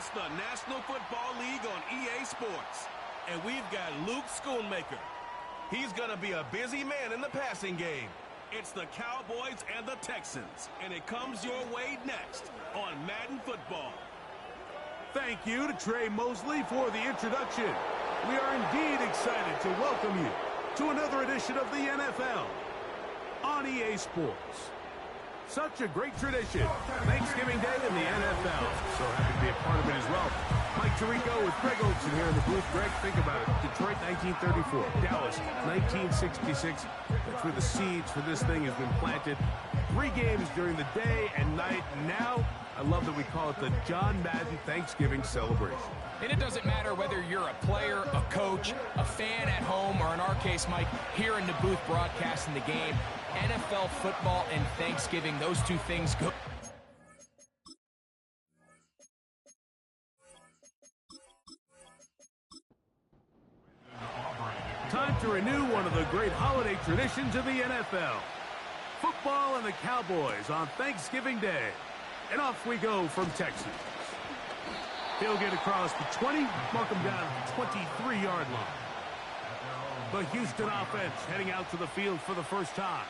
It's the National Football League on EA Sports. And we've got Luke Schoonmaker. He's going to be a busy man in the passing game. It's the Cowboys and the Texans. And it comes your way next on Madden Football. Thank you to Trey Mosley for the introduction. We are indeed excited to welcome you to another edition of the NFL on EA Sports. Such a great tradition. Thanksgiving Day in the NFL. So happy to be a part of it as well. Mike Tirico with Greg Olsen here in the booth. Greg, think about it. Detroit, 1934. Dallas, 1966. That's where the seeds for this thing has been planted. 3 games during the day and night. Now, I love that we call it the John Madden Thanksgiving celebration. And it doesn't matter whether you're a player, a coach, a fan at home, or in our case, Mike, here in the booth broadcasting the game. NFL football and Thanksgiving, those two things go. Time to renew one of the great holiday traditions of the NFL. Football and the Cowboys on Thanksgiving Day. And off we go from Texas. He'll get across the 20, mark him down at the 23-yard line. The Houston offense heading out to the field for the first time.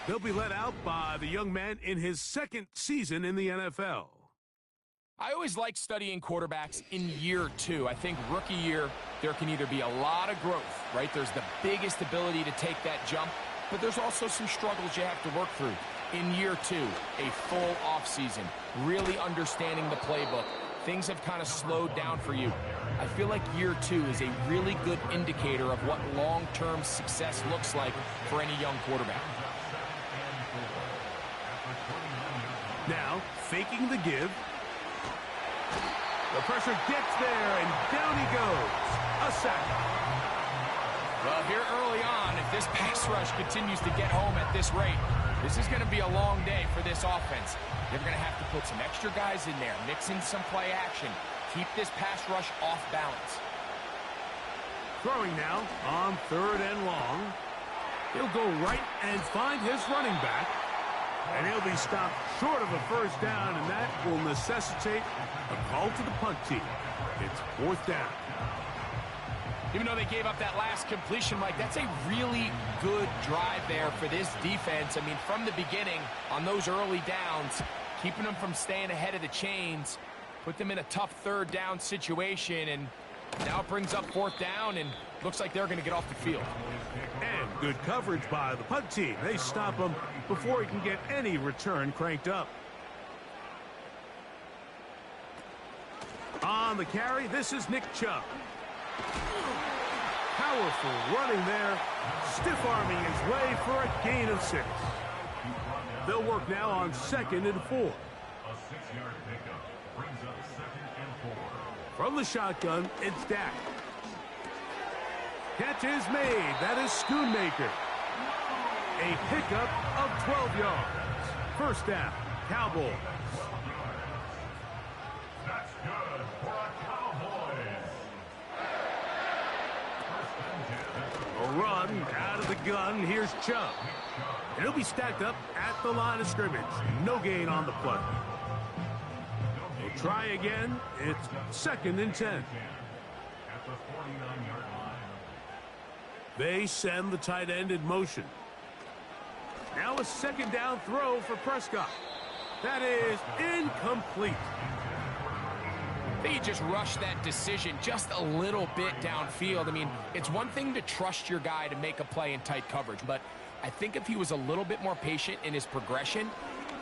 They'll be led out by the young man in his 2nd season in the NFL. I always like studying quarterbacks in year 2. I think rookie year, there can either be a lot of growth, right? There's the biggest ability to take that jump, but there's also some struggles you have to work through. In year 2, a full offseason, really understanding the playbook. Things have kind of slowed down for you. I feel like year 2 is a really good indicator of what long-term success looks like for any young quarterback. Now, faking the give. The pressure gets there, and down he goes. A sack. Well, here early on, if this pass rush continues to get home at this rate, this is going to be a long day for this offense. They're going to have to put some extra guys in there, mix in some play action, keep this pass rush off balance. Throwing now on 3rd and long. He'll go right and find his running back. And he'll be stopped short of a first down, and that will necessitate a call to the punt team. It's 4th down. Even though they gave up that last completion, Mike, that's a really good drive there for this defense. I mean, from the beginning, on those early downs, keeping them from staying ahead of the chains, put them in a tough 3rd down situation, and now it brings up 4th down, and looks like they're going to get off the field. And good coverage by the punt team. They stop him before he can get any return cranked up. On the carry, this is Nick Chubb. Powerful running there, stiff-arming his way for a gain of 6. They'll work now on 2nd and 4. A 6-yard pickup brings up 2nd and 4. From the shotgun, it's Dak. Catch is made. That is Schoonmaker. A pickup of 12 yards. First down, Cowboys. That's good for a Cowboys. A run out of the gun. Here's Chubb. And he'll be stacked up at the line of scrimmage. No gain on the play. They'll try again. It's 2nd and 10. At the 49-yard line. They send the tight end in motion. Now a 2nd down throw for Prescott. That is incomplete. I think he just rushed that decision just a little bit downfield. I mean, it's one thing to trust your guy to make a play in tight coverage, but I think if he was a little bit more patient in his progression,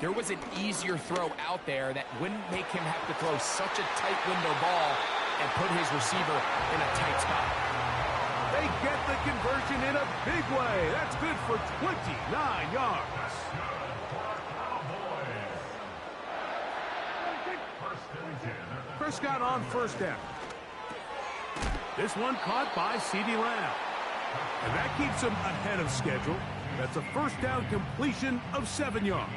there was an easier throw out there that wouldn't make him have to throw such a tight window ball and put his receiver in a tight spot. They get the conversion in a big way. That's good for 29 yards. Prescott on 1st down. This one caught by CeeDee Lamb. And that keeps him ahead of schedule. That's a 1st down completion of 7 yards.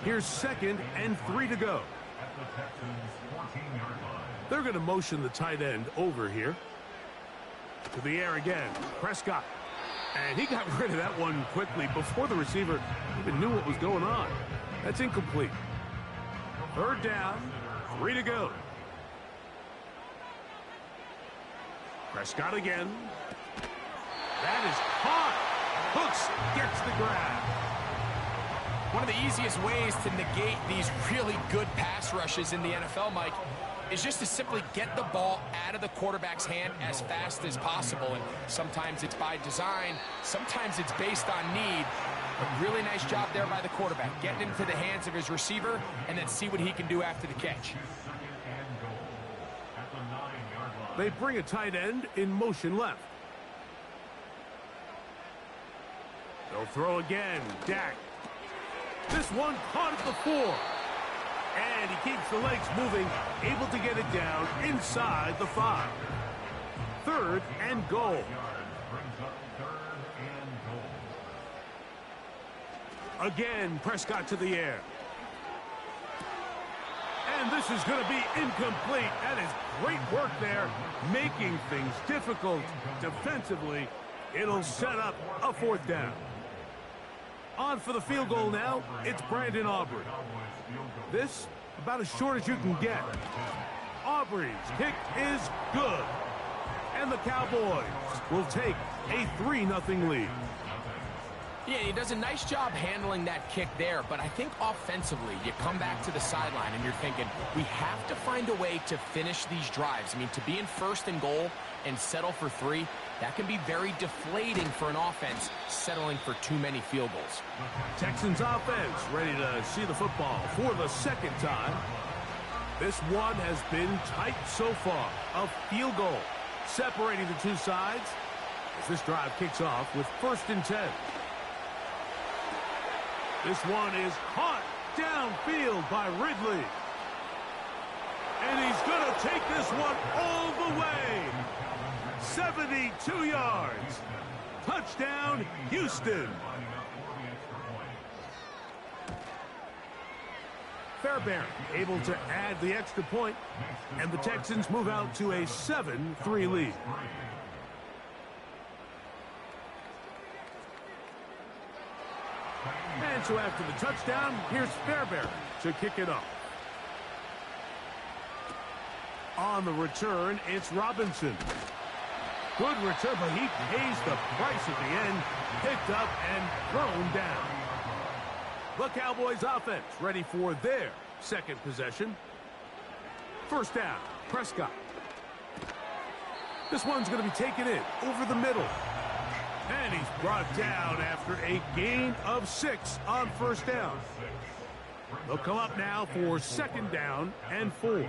Here's 2nd and 3 to go. They're going to motion the tight end over here. To the air again. Prescott. And he got rid of that one quickly before the receiver even knew what was going on. That's incomplete. 3rd down 3 to go. Prescott again. That is caught. Hooks gets the grab. One of the easiest ways to negate these really good pass rushes in the NFL, Mike, is just to simply get the ball out of the quarterback's hand as fast as possible. And sometimes it's by design, sometimes it's based on need. A really nice job there by the quarterback, getting into the hands of his receiver and then see what he can do after the catch. They bring a tight end in motion left. They'll throw again. Dak. This one caught at the 4. And he keeps the legs moving, able to get it down inside the 5. 3rd and goal. Again, Prescott to the air. And this is going to be incomplete. That is great work there, making things difficult defensively. It'll set up a 4th down. On for the field goal now, it's Brandon Aubrey. This, about as short as you can get. Aubrey's kick is good. And the Cowboys will take a 3-0 lead. Yeah, he does a nice job handling that kick there, but I think offensively, you come back to the sideline and you're thinking, we have to find a way to finish these drives. I mean, to be in 1st and goal and settle for 3, that can be very deflating for an offense settling for too many field goals. Texans offense ready to see the football for the 2nd time. This one has been tight so far. A field goal separating the two sides as this drive kicks off with 1st and 10. This one is caught downfield by Ridley. And he's going to take this one all the way. 72 yards. Touchdown, Houston. Fairbairn able to add the extra point, and the Texans move out to a 7-3 lead. And so after the touchdown, here's Fairbairn to kick it off. On the return, it's Robinson. Good return, but he pays the price at the end. Picked up and thrown down. The Cowboys offense ready for their 2nd possession. 1st down, Prescott. This one's going to be taken in over the middle. And he's brought down after a gain of 6 on 1st down. They'll come up now for 2nd down and 4.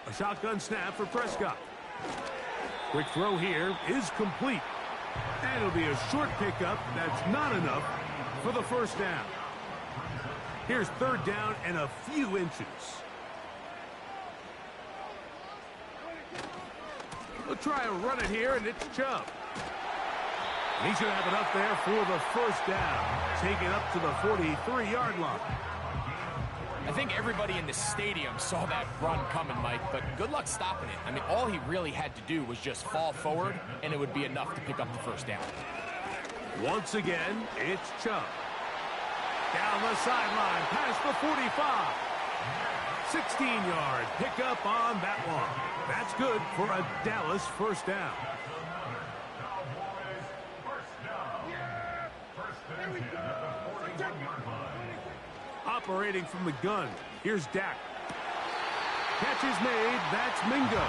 A shotgun snap for Prescott. Quick throw here is complete. And it'll be a short pickup that's not enough for the 1st down. Here's 3rd down and a few inches. We'll try and run it here, and it's Chubb. And he's going to have it up there for the 1st down. Take it up to the 43-yard line. I think everybody in the stadium saw that run coming, Mike, but good luck stopping it. I mean, all he really had to do was just fall forward, and it would be enough to pick up the 1st down. Once again, it's Chubb. Down the sideline, past the 45. 16-yard pickup on that one. That's good for a Dallas 1st down. Operating from the gun, here's Dak. Catch is made, that's Mingo.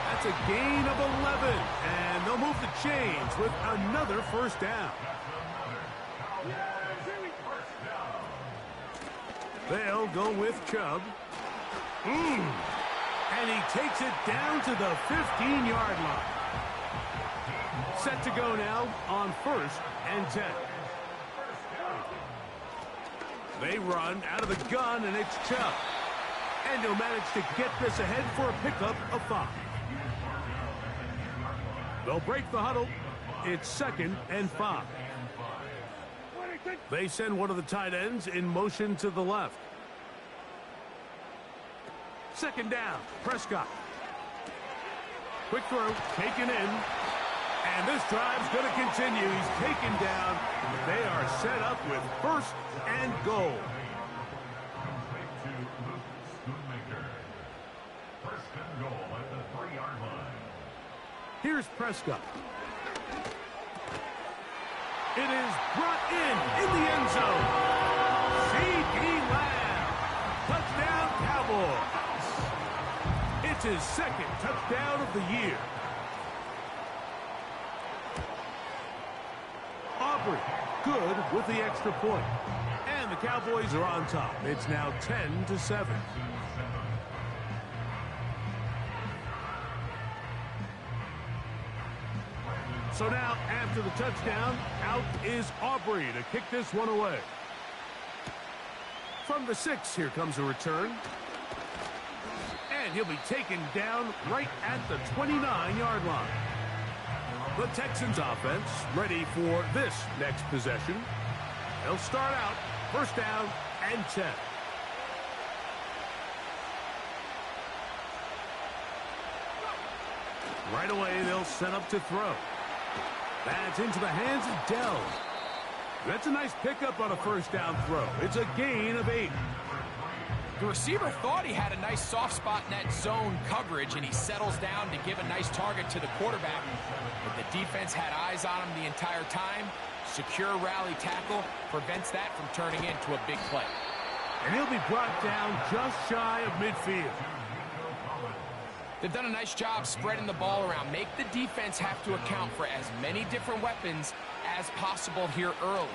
That's a gain of 11, and they'll move the chains with another 1st down. They'll go with Chubb. And he takes it down to the 15-yard line. Set to go now on 1st and 10. They run out of the gun, and it's Chubb. And he'll manage to get this ahead for a pickup of 5. They'll break the huddle. It's 2nd and 5. They send one of the tight ends in motion to the left. 2nd down, Prescott. Quick throw, taken in. And this drive's going to continue. He's taken down. They are set up with first and goal. First and goal at the 3-yard line. Here's Prescott. It is brought in the end zone. CeeDee Lamb. Touchdown, Cowboys. It's his second touchdown of the year. Aubrey, good with the extra point. And the Cowboys are on top. It's now 10-7. So now, after the touchdown, out is Aubrey to kick this one away. From the 6, here comes a return. And he'll be taken down right at the 29-yard line. The Texans offense ready for this next possession. They'll start out first down and 10. Right away, they'll set up to throw. That's into the hands of Dell. That's a nice pickup on a first down throw. It's a gain of 8. The receiver thought he had a nice soft spot in that zone coverage, and he settles down to give a nice target to the quarterback. But the defense had eyes on him the entire time. Secure rally tackle prevents that from turning into a big play. And he'll be brought down just shy of midfield. They've done a nice job spreading the ball around. Make the defense have to account for as many different weapons as possible here early.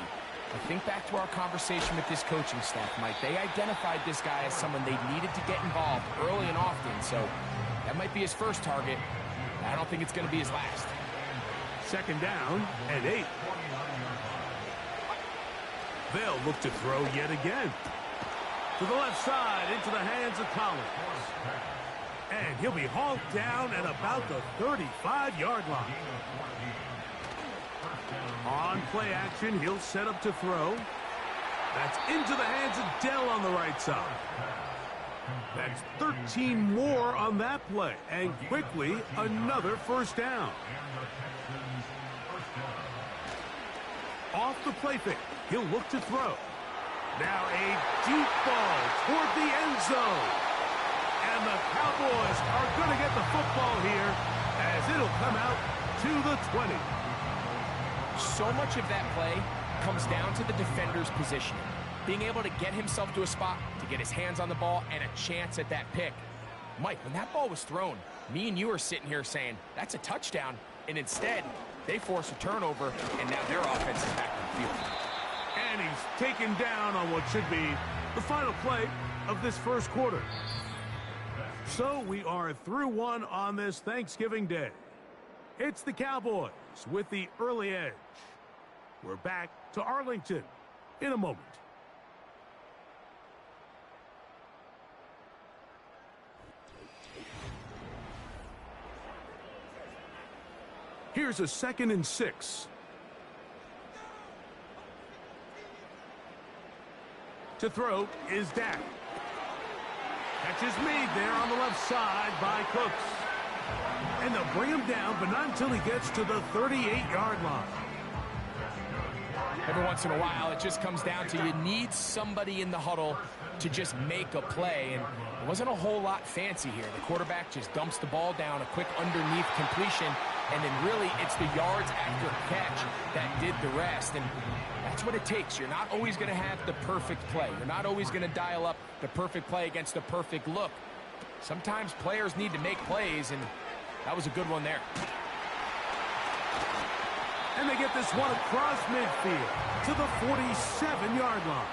But think back to our conversation with this coaching staff, Mike. They identified this guy as someone they needed to get involved early and often. So that might be his first target. I don't think it's going to be his last. Second down and 8. They'll look to throw yet again. To the left side, into the hands of Collins. And he'll be hauled down at about the 35-yard line. On play action, he'll set up to throw. That's into the hands of Dell on the right side. That's 13 more on that play. And quickly, another first down. Off the play fake, he'll look to throw. Now a deep ball toward the end zone. And the Cowboys are going to get the football here as it'll come out to the 20. So much of that play comes down to the defender's positioning. Being able to get himself to a spot, to get his hands on the ball, and a chance at that pick. Mike, when that ball was thrown, me and you are sitting here saying, that's a touchdown. And instead, they force a turnover, and now their offense is back in the field. And he's taken down on what should be the final play of this first quarter. So we are through one on this Thanksgiving Day. It's the Cowboys with the early edge. We're back to Arlington in a moment. Here's a 2nd and 6. To throw is Dak. Catch is made there on the left side by Cooks. And they'll bring him down, but not until he gets to the 38-yard line. Every once in a while, it just comes down to you need somebody in the huddle to just make a play. And it wasn't a whole lot fancy here. The quarterback just dumps the ball down, a quick underneath completion, and then really it's the yards after catch that did the rest. And that's what it takes. You're not always going to have the perfect play. You're not always going to dial up the perfect play against the perfect look. Sometimes players need to make plays, and that was a good one there. And they get this one across midfield to the 47-yard line.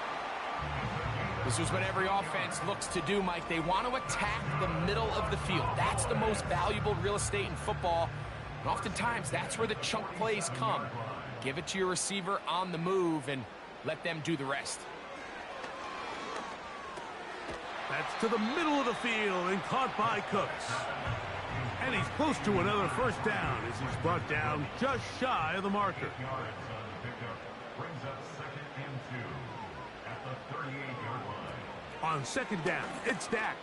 This is what every offense looks to do, Mike. They want to attack the middle of the field. That's the most valuable real estate in football. And oftentimes, that's where the chunk plays come. Give it to your receiver on the move and let them do the rest. That's to the middle of the field and caught by Cooks. And he's close to another first down as he's brought down just shy of the marker. On 2nd down, it's Dak.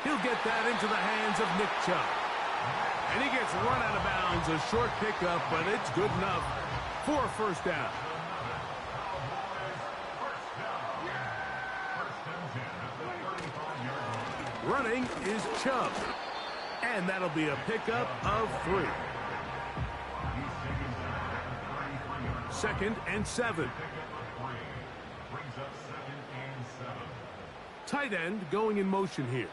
He'll get that into the hands of Nick Chubb. And he gets run out of bounds. A short pickup, but it's good enough for a first down. Running is Chubb. And that'll be a pickup of 3. 2nd and 7. Tight end going in motion here.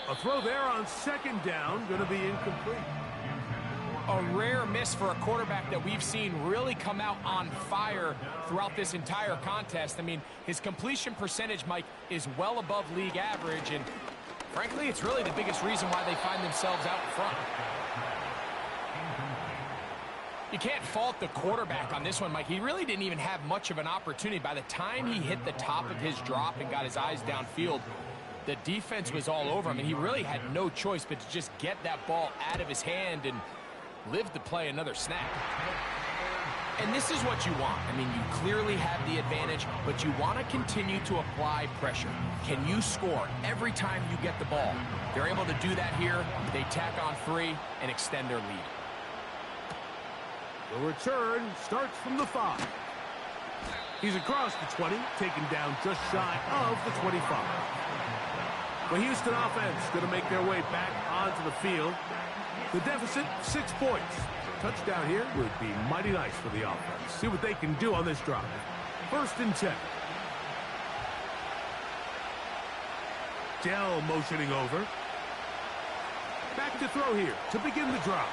A throw there on 2nd down, going to be incomplete. A rare miss for a quarterback that we've seen really come out on fire throughout this entire contest. I mean, his completion percentage, Mike, is well above league average, and frankly, it's really the biggest reason why they find themselves out in front. You can't fault the quarterback on this one, Mike. He really didn't even have much of an opportunity. By the time he hit the top of his drop and got his eyes downfield, the defense was all over him, and he really had no choice but to just get that ball out of his hand and live to play another snap. And this is what you want. I mean, you clearly have the advantage, but you want to continue to apply pressure. Can you score every time you get the ball? They're able to do that here. They tack on 3 and extend their lead. The return starts from the 5. He's across the 20, taken down just shy of the 25. The Houston offense going to make their way back onto the field. The deficit, 6 points. Touchdown here would be mighty nice for the offense. See what they can do on this drive. 1st and 10. Dell motioning over. Back to throw here to begin the drive.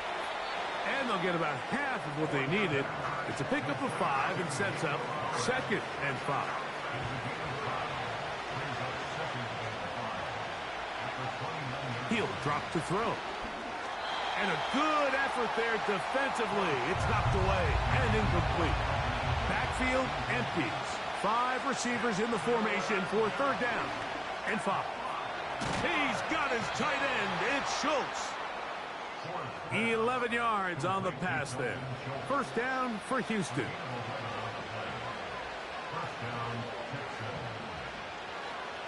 And they'll get about half of what they needed. It's a pickup of 5 and sets up 2nd and 5. He'll drop to throw. And a good effort there defensively. It's knocked away and incomplete. Backfield empties. 5 receivers in the formation for 3rd down and 5. He's got his tight end. It's Schultz. 11 yards on the pass there. 1st down for Houston.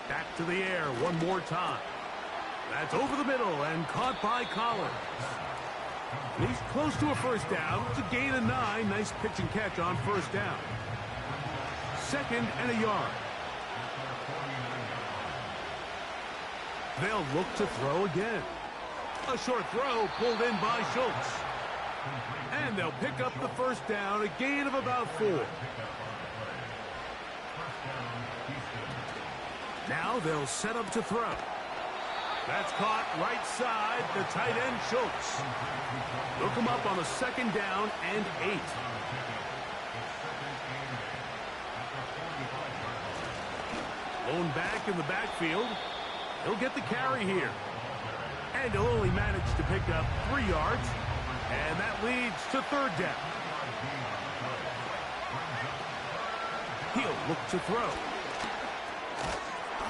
Back to the air one more time. That's over the middle and caught by Collins. And he's close to a 1st down. It's a gain of 9. Nice pitch and catch on 1st down. 2nd and a yard. They'll look to throw again. A short throw pulled in by Schultz. And they'll pick up the 1st down, a gain of about 4. Now they'll set up to throw. That's caught right side, the tight end Schultz. They'll come up on a 2nd down and 8. Lone back in the backfield. He'll get the carry here. And he'll only manage to pick up 3 yards. And that leads to 3rd down. He'll look to throw.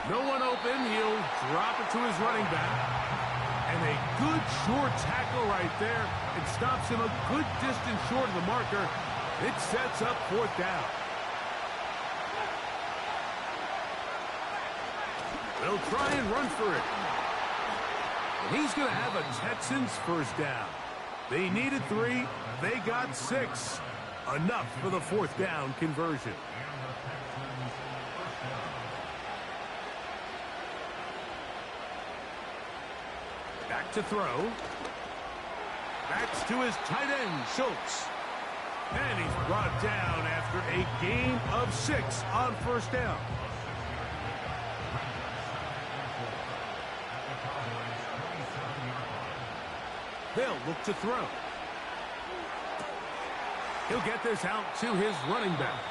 No one open. He'll drop it to his running back. And a good short tackle right there. It stops him a good distance short of the marker. It sets up 4th down. They'll try and run for it. And he's going to have a Texans 1st down. They needed 3. They got 6. Enough for the 4th down conversion. Back to throw. Backs to his tight end, Schultz. And he's brought down after a gain of 6 on 1st down. They'll look to throw. He'll get this out to his running back.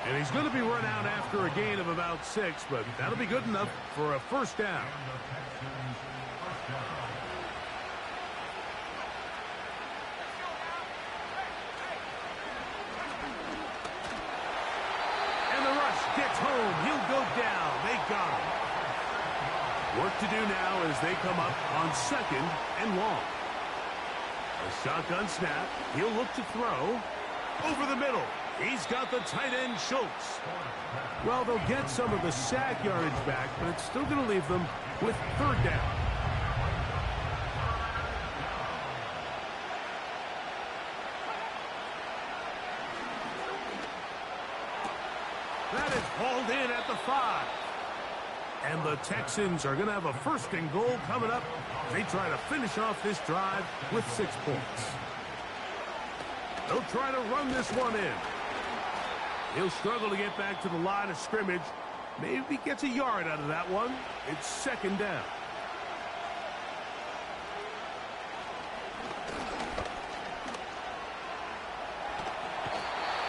And he's going to be run out after a gain of about 6, but that'll be good enough for a 1st down. And the rush gets home. He'll go down. They got him. Work to do now as they come up on 2nd and long. A shotgun snap. He'll look to throw. Over the middle. He's got the tight end, Schultz. Well, they'll get some of the sack yardage back, but it's still going to leave them with third down. That is hauled in at the 5. And the Texans are going to have a first and goal coming up. They try to finish off this drive with 6 points. They'll try to run this one in. He'll struggle to get back to the line of scrimmage. Maybe gets a yard out of that one. It's second down.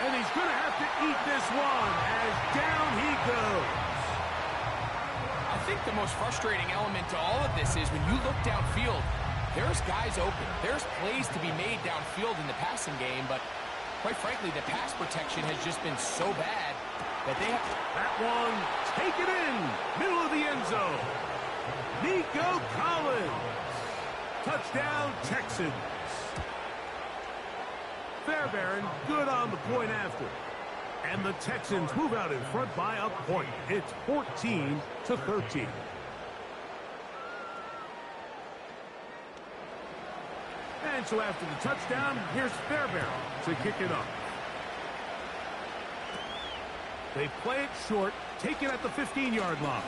And he's going to have to eat this one as down he goes. I think the most frustrating element to all of this is when you look downfield, there's guys open. There's plays to be made downfield in the passing game, but quite frankly, the pass protection has just been so bad that they have... That one, take it in, middle of the end zone. Nico Collins. Touchdown, Texans. Fairbairn, good on the point after. And the Texans move out in front by a point. It's 14-13. And so after the touchdown, here's Fairbairn to kick it off. They play it short, take it at the 15-yard line.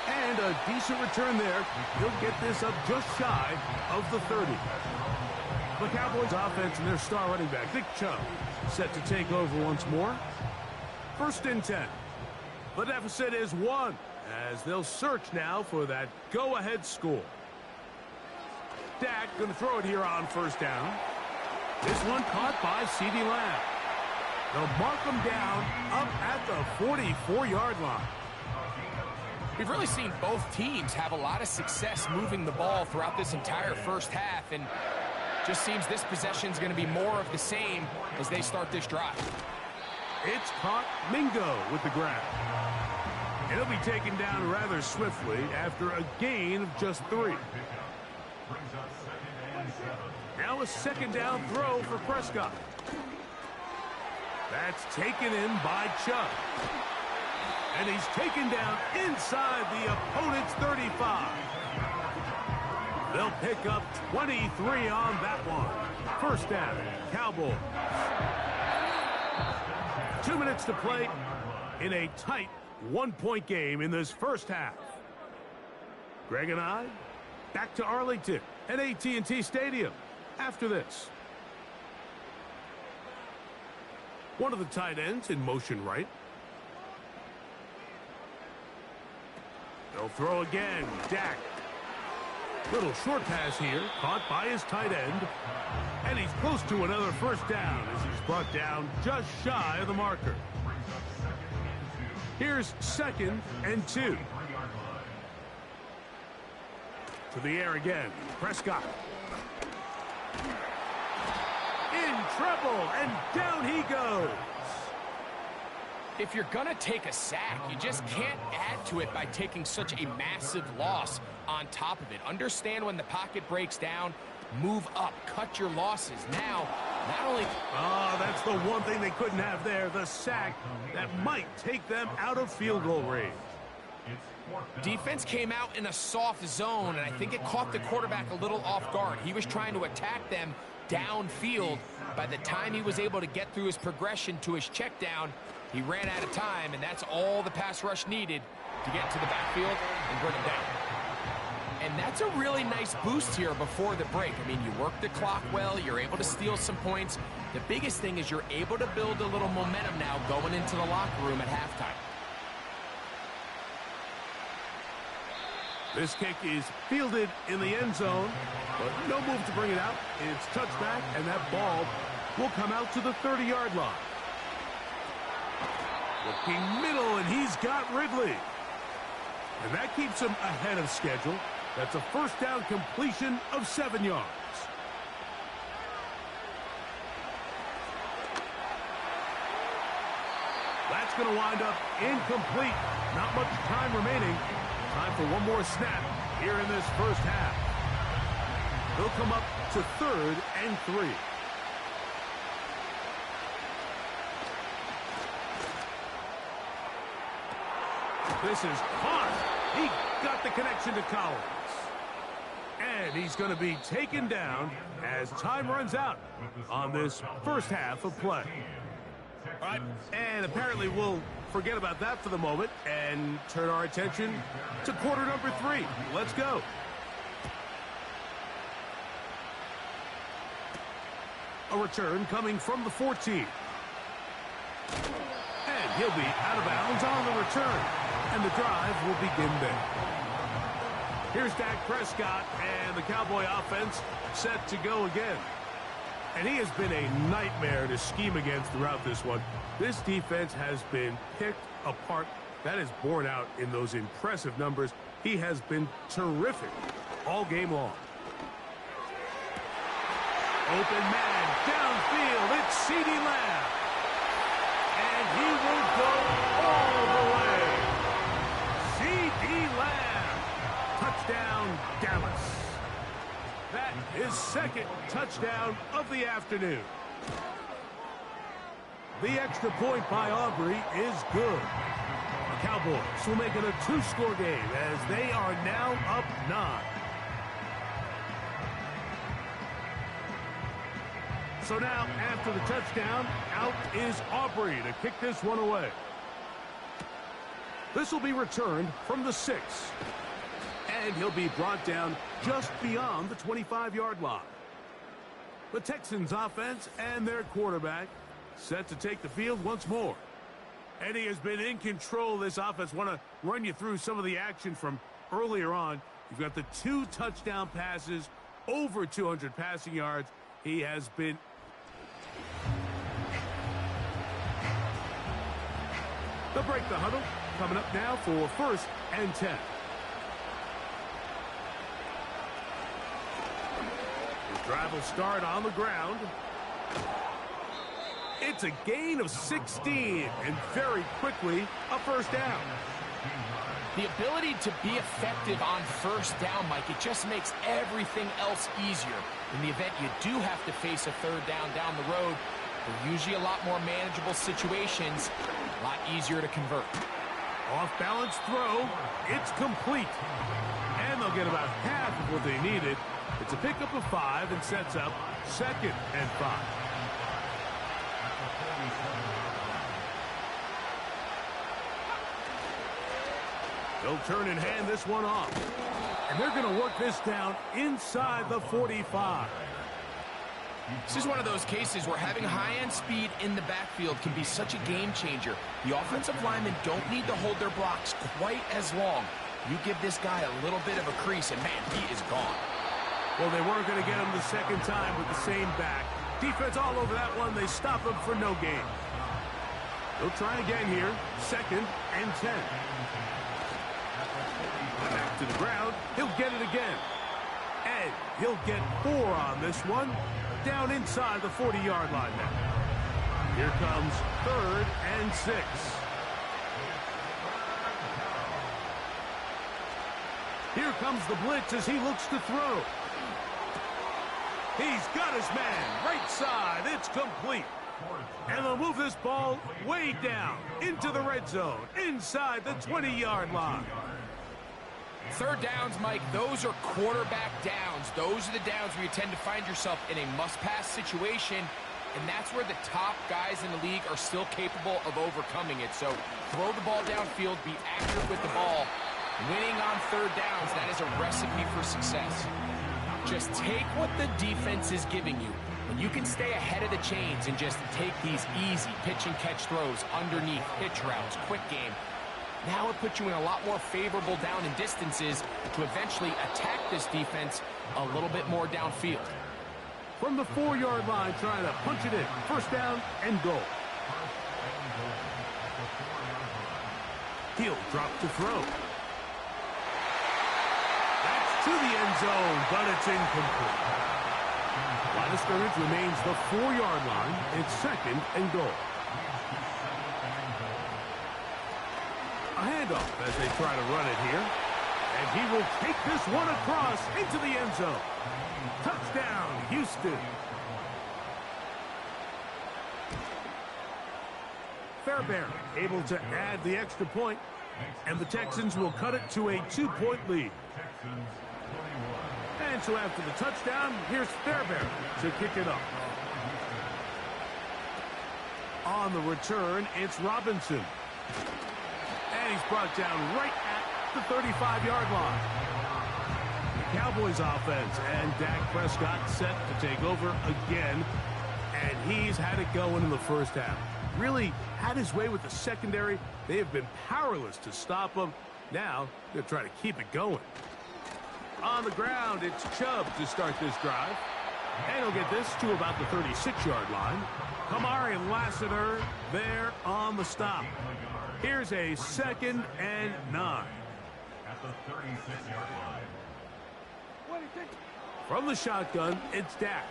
And a decent return there. He'll get this up just shy of the 30. The Cowboys offense and their star running back, Nick Chubb, set to take over once more. First and 10. The deficit is 1 as they'll search now for that go-ahead score. Dak going to throw it here on first down. This one caught by CeeDee Lamb. They'll mark him down up at the 44-yard line. We've really seen both teams have a lot of success moving the ball throughout this entire first half, and just seems this possession's going to be more of the same as they start this drive. It's caught. Mingo with the grab. It'll be taken down rather swiftly after a gain of just 3. Now a second down throw for Prescott. That's taken in by Chubb. And he's taken down inside the opponent's 35. They'll pick up 23 on that one. First down, Cowboys. 2 minutes to play in a tight one-point game in this first half. Greg and I back to Arlington at AT&T Stadium after this. One of the tight ends in motion right. They'll throw again. Dak. Little short pass here, caught by his tight end. And he's close to another first down as he's brought down just shy of the marker. Here's second and 2. To the air again. Prescott. In trouble, and down he goes. If you're going to take a sack, you just can't add to it by taking such a massive loss on top of it. Understand when the pocket breaks down, move up, cut your losses. Now, not only... that's the one thing they couldn't have there, the sack that might take them out of field goal range. Defense came out in a soft zone, and I think it caught the quarterback a little off guard. He was trying to attack them downfield. By the time he was able to get through his progression to his check down, he ran out of time, and that's all the pass rush needed to get to the backfield and bring him down. And that's a really nice boost here before the break. I mean, you work the clock well, you're able to steal some points. The biggest thing is you're able to build a little momentum now going into the locker room at halftime. This kick is fielded in the end zone, but no move to bring it out. It's touchback, and that ball will come out to the 30-yard line. Looking middle, and he's got Ridley. And that keeps him ahead of schedule. That's a first down completion of 7 yards. That's going to wind up incomplete. Not much time remaining. Time for one more snap here in this first half. They'll come up to 3rd and 3. This is caught. He got the connection to Collins. And he's going to be taken down as time runs out on this first half of play. All right, and apparently we'll forget about that for the moment and turn our attention to quarter number 3. Let's go. A return coming from the 14. And he'll be out of bounds on the return. And the drive will begin there. Here's Dak Prescott and the Cowboy offense set to go again. And he has been a nightmare to scheme against throughout this one. This defense has been picked apart. That is borne out in those impressive numbers. He has been terrific all game long. Open man, downfield, it's CeeDee Lamb. And he will go all the way. CeeDee Lamb. Touchdown, Dallas. That is second touchdown of the afternoon. The extra point by Aubrey is good. The Cowboys will make it a 2-score game as they are now up 9. So now, after the touchdown, out is Aubrey to kick this one away. This will be returned from the 6. And he'll be brought down just beyond the 25-yard line. The Texans offense and their quarterback set to take the field once more. And he has been in control of this offense. Want to run you through some of the action from earlier on. You've got the 2 touchdown passes, over 200 passing yards. He has been... They'll break the huddle. Coming up now for 1st and 10. The drive will start on the ground. It's a gain of 16, and very quickly, a first down. The ability to be effective on first down, Mike, it just makes everything else easier. In the event you do have to face a third down the road, they're usually a lot more manageable situations, a lot easier to convert. Off-balance throw, it's complete. And they'll get about half of what they needed. It's a pickup of 5 and sets up 2nd and 5. They'll turn and hand this one off. And they're going to work this down inside the 45. This is one of those cases where having high-end speed in the backfield can be such a game changer. The offensive linemen don't need to hold their blocks quite as long. You give this guy a little bit of a crease, and man, he is gone. Well, they weren't going to get him the second time with the same back. Defense all over that one. They stop him for no gain. They'll try again here. 2nd and 10. Back to the ground. He'll get it again. And he'll get 4 on this one. Down inside the 40-yard line now. Here comes 3rd and 6. Here comes the blitz as he looks to throw. He's got his man. Right side. It's complete. And they'll move this ball way down into the red zone. Inside the 20-yard line. Third downs, Mike, those are quarterback downs. Those are the downs where you tend to find yourself in a must-pass situation, and that's where the top guys in the league are still capable of overcoming it. So throw the ball downfield, be accurate with the ball. Winning on third downs, that is a recipe for success. Just take what the defense is giving you. When you can stay ahead of the chains and just take these easy pitch-and-catch throws underneath, pitch routes, quick game, now it puts you in a lot more favorable down and distances to eventually attack this defense a little bit more downfield. From the 4-yard line, trying to punch it in. First down and goal. He'll drop to throw. That's to the end zone, but it's incomplete. Line of scrimmage remains the 4-yard line. It's 2nd and goal. A handoff as they try to run it here. And he will take this one across into the end zone. Touchdown, Houston. Fairbairn able to add the extra point. And the Texans will cut it to a 2-point lead. And so after the touchdown, here's Fairbairn to kick it up. On the return, it's Robinson. And he's brought down right at the 35-yard line. The Cowboys offense and Dak Prescott set to take over again. And he's had it going in the first half. Really had his way with the secondary. They have been powerless to stop him. Now they're trying to keep it going. On the ground, it's Chubb to start this drive. And he'll get this to about the 36-yard line. Kamari Lassiter there on the stop. Here's a 2nd and 9. At the 36-yard line. From the shotgun, it's Dak.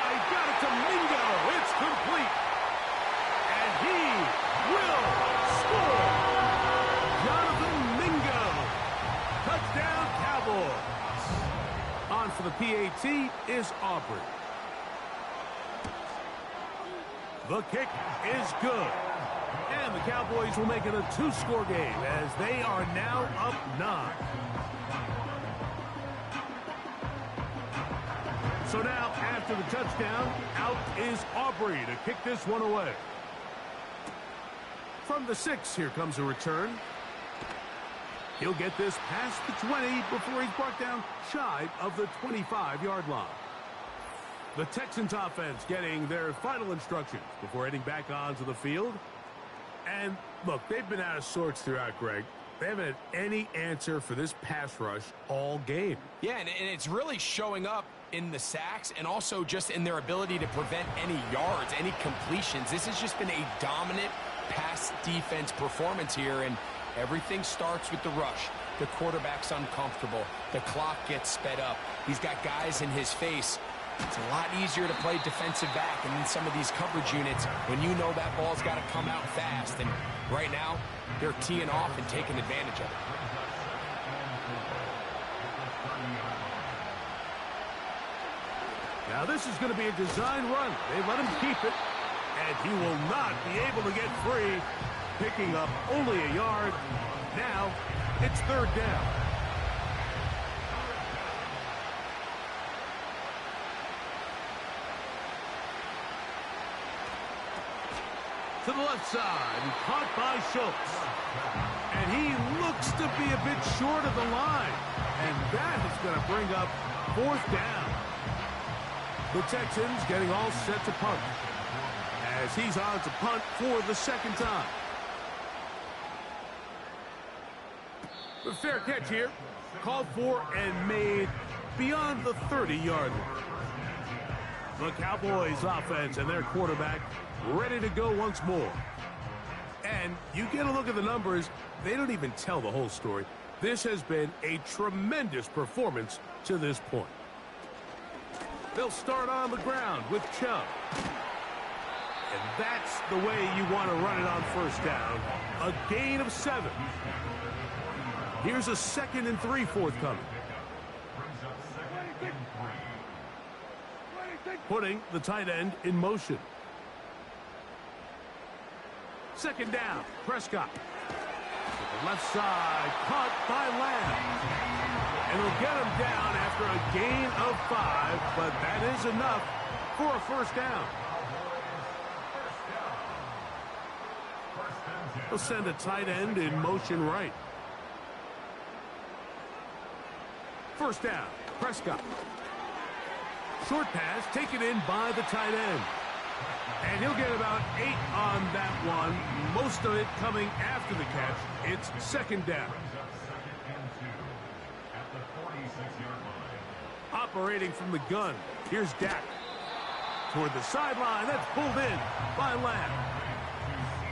He got it to Mingo. It's complete. And he will score. Jonathan Mingo. Touchdown, Cowboys. On for the PAT is Aubrey. The kick is good. And the Cowboys will make it a 2-score game as they are now up 9. So now, after the touchdown, out is Aubrey to kick this one away. From the 6, here comes a return. He'll get this past the 20 before he's brought down shy of the 25-yard line. The Texans offense getting their final instructions before heading back onto the field. And, look, they've been out of sorts throughout, Greg. They haven't had any answer for this pass rush all game. Yeah, and it's really showing up in the sacks and also just in their ability to prevent any yards, any completions. This has just been a dominant pass defense performance here, and everything starts with the rush. The quarterback's uncomfortable. The clock gets sped up. He's got guys in his face. It's a lot easier to play defensive back and in some of these coverage units when you know that ball's got to come out fast. And right now, they're teeing off and taking advantage of it. Now this is going to be a design run. They let him keep it, and he will not be able to get free, picking up only a yard. Now it's 3rd down. To the left side, and caught by Schultz. And he looks to be a bit short of the line. And that is going to bring up 4th down. The Texans getting all set to punt as he's on to punt for the 2nd time. The fair catch here, called for and made beyond the 30-yard line. The Cowboys offense and their quarterback ready to go once more. And you get a look at the numbers, they don't even tell the whole story. This has been a tremendous performance to this point. They'll start on the ground with Chubb. And that's the way you want to run it on 1st down. A gain of 7. Here's a 2nd and 3 forthcoming. Putting the tight end in motion. 2nd down, Prescott. To the left side, caught by Lamb. And he'll get him down after a gain of 5, but that is enough for a 1st down. He'll send a tight end in motion right. 1st down, Prescott. Short pass taken in by the tight end. And he'll get about 8 on that one, most of it coming after the catch. It's 2nd down. Operating from the gun, here's Dak. Toward the sideline, that's pulled in by Lamb.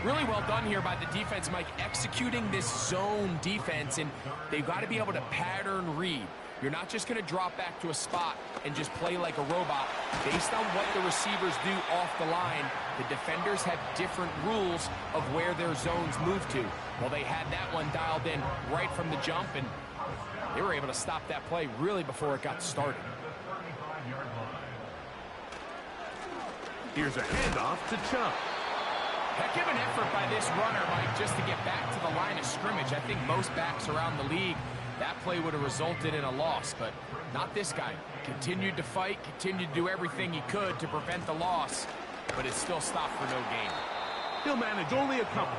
Really well done here by the defense, Mike, executing this zone defense, and they've got to be able to pattern read. You're not just going to drop back to a spot and just play like a robot. Based on what the receivers do off the line, the defenders have different rules of where their zones move to. Well, they had that one dialed in right from the jump, and they were able to stop that play really before it got started. Here's a handoff to Chubb. Heck of an effort by this runner, Mike, just to get back to the line of scrimmage. I think most backs around the league, that play would have resulted in a loss, but not this guy. Continued to fight, continued to do everything he could to prevent the loss, but it still stopped for no gain. He'll manage only a couple.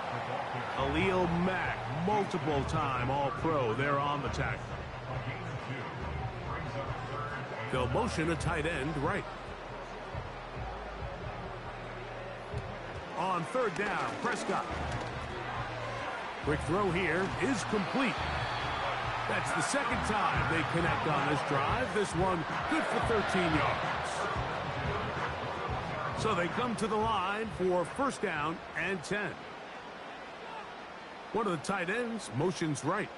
Khalil Mack, multiple-time All-Pro there on the tackle. They'll motion a tight end right. On third down, Prescott. Quick throw here is complete. That's the second time they connect on this drive. This one good for 13 yards. So they come to the line for first down and 10. One of the tight ends motions right.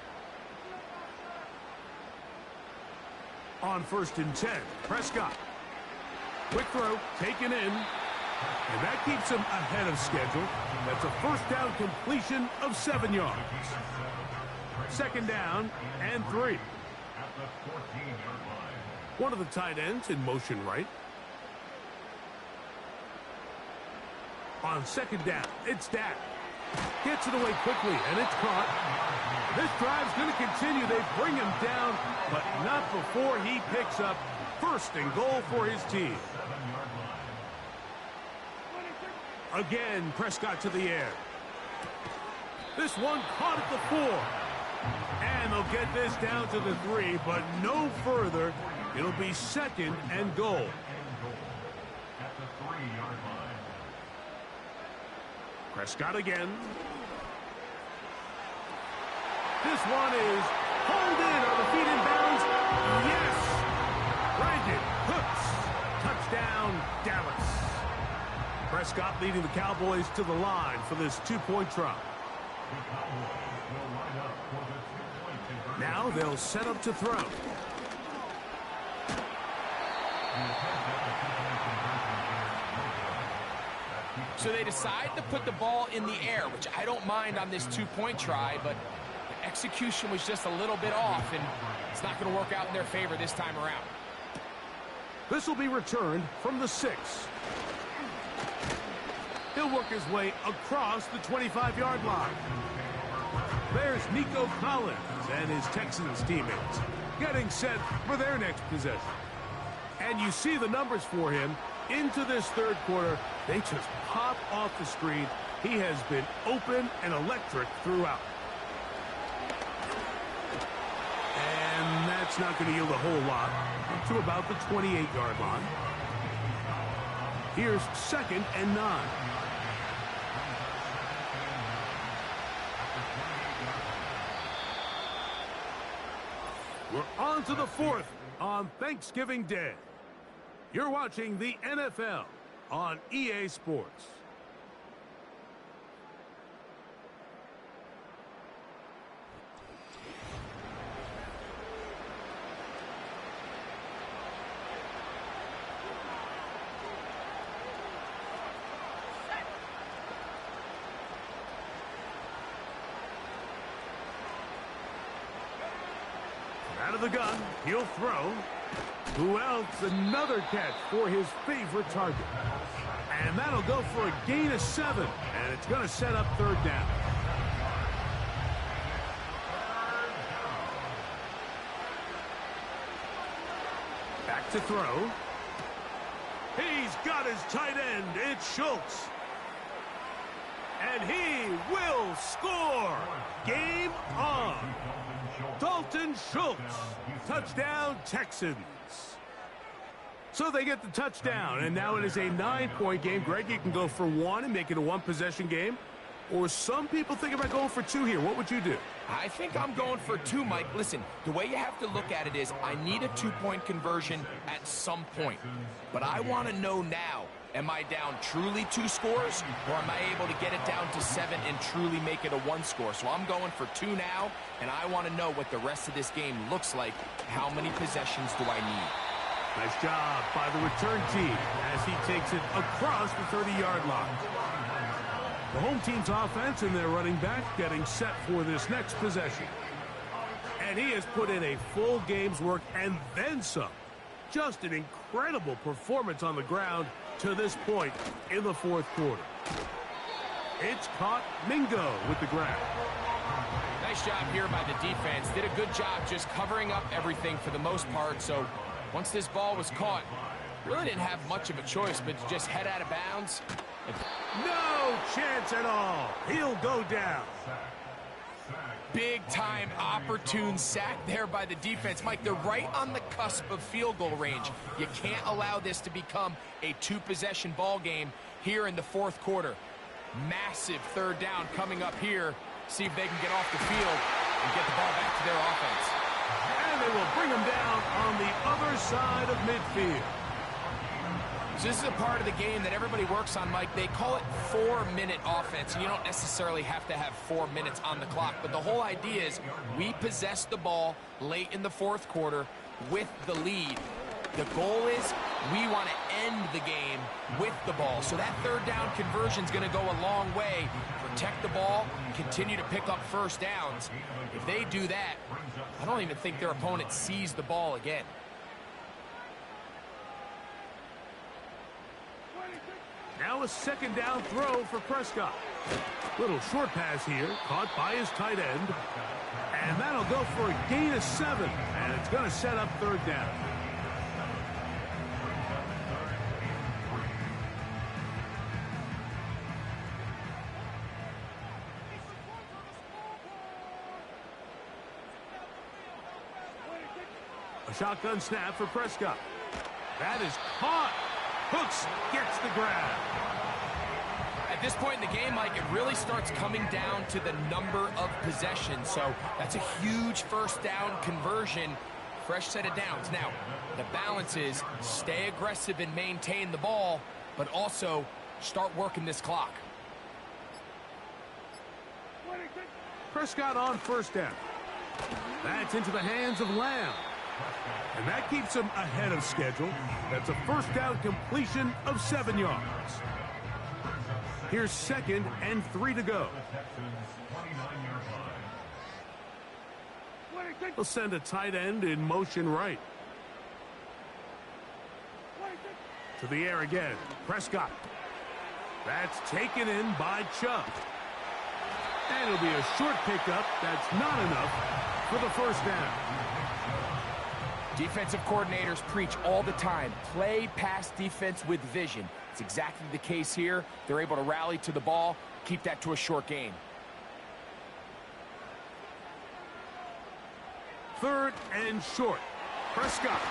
On first and 10, Prescott. Quick throw, taken in. And that keeps him ahead of schedule. That's a first down completion of 7 yards. Second down and 3. One of the tight ends in motion right. On second down, it's Dak. Gets it away quickly, and it's caught. This drive's going to continue. They bring him down, but not before he picks up first and goal for his team. Again, Prescott to the air. This one caught at the 4. And they'll get this down to the 3, but no further. It'll be second and goal. Prescott again. This one is pulled in on the feet in bounds. Yes! Brandon Cooks. Touchdown, Dallas. Prescott leading the Cowboys to the line for this 2-point try. Now they'll set up to throw. So they decide to put the ball in the air, which I don't mind on this 2-point try, but the execution was just a little bit off, and it's not going to work out in their favor this time around. This will be returned from the 6. He'll work his way across the 25-yard line. There's Nico Collins and his Texans teammates getting set for their next possession. And you see the numbers for him into this third quarter. They just pop off the screen. He has been open and electric throughout. And that's not going to yield a whole lot to about the 28-yard line. Here's second and 9. We're on to the 4th on Thanksgiving Day. You're watching the NFL on EA Sports. Out of the gun, he'll throw. Who else? Another catch for his favorite target. And that'll go for a gain of 7. And it's going to set up third down. Back to throw. He's got his tight end. It's Schultz. And he will score. Game on. Dalton Schultz. Touchdown, Texans. So they get the touchdown, and now it is a 9-point game. Greg, you can go for 1 and make it a 1-possession game. Or some people think about going for 2 here. What would you do? I think I'm going for 2, Mike. Listen, the way you have to look at it is I need a 2-point conversion at some point. But I want to know now, am I down truly 2 scores, or am I able to get it down to 7 and truly make it a 1 score? So I'm going for 2 now, and I want to know what the rest of this game looks like. How many possessions do I need? Nice job by the return team as he takes it across the 30-yard line. The home team's offense and their running back getting set for this next possession. And he has put in a full game's work and then some. Just an incredible performance on the ground to this point in the fourth quarter. It's caught. Mingo with the grab. Nice job here by the defense. Did a good job just covering up everything for the most part. So once this ball was caught, really didn't have much of a choice but to just head out of bounds. No chance at all. He'll go down. Big time opportune sack there by the defense. Mike, they're right on the cusp of field goal range. You can't allow this to become a two-possession ball game here in the fourth quarter. Massive third down coming up here. See if they can get off the field and get the ball back to their offense. And they will bring him down on the other side of midfield. So this is a part of the game that everybody works on, Mike. They call it 4-minute offense. You don't necessarily have to have 4 minutes on the clock, but the whole idea is we possess the ball late in the fourth quarter with the lead. The goal is we want to end the game with the ball. So that third down conversion is going to go a long way. Protect the ball, continue to pick up first downs. If they do that, I don't even think their opponent sees the ball again. Now a second down throw for Prescott. Little short pass here, caught by his tight end. And that'll go for a gain of 7. And it's going to set up third down. A shotgun snap for Prescott. That is caught. Hooks gets the grab. At this point in the game, Mike, it really starts coming down to the number of possessions. So that's a huge first down conversion. Fresh set of downs. Now, the balance is stay aggressive and maintain the ball, but also start working this clock. Prescott on first down. That's into the hands of Lamb. And that keeps him ahead of schedule. That's a first down completion of 7 yards. Here's 2nd and 3 to go. He'll send a tight end in motion right. To the air again. Prescott. That's taken in by Chubb. And it'll be a short pickup. That's not enough for the first down. Defensive coordinators preach all the time, play pass defense with vision. It's exactly the case here. They're able to rally to the ball, keep that to a short gain. 3rd and short. Prescott.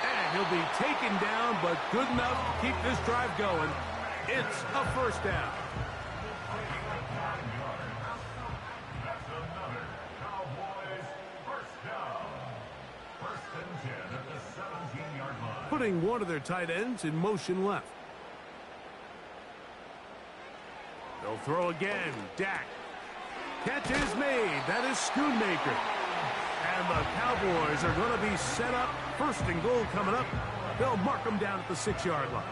And he'll be taken down, but good enough to keep this drive going. It's a first down. Putting one of their tight ends in motion left. They'll throw again. Dak. Catch is made. That is Schoonmaker. And the Cowboys are going to be set up. 1st and goal coming up. They'll mark them down at the 6-yard line.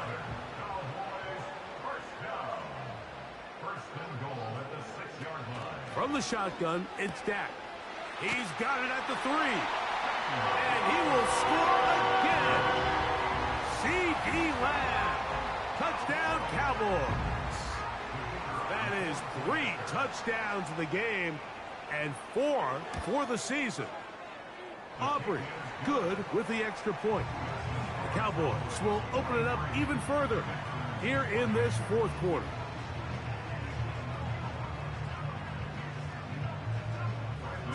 From the shotgun, it's Dak. He's got it at the 3. And he will score again. C.D. Lamb. Touchdown, Cowboys. That is 3 touchdowns in the game and 4 for the season. Aubrey, good with the extra point. The Cowboys will open it up even further here in this fourth quarter.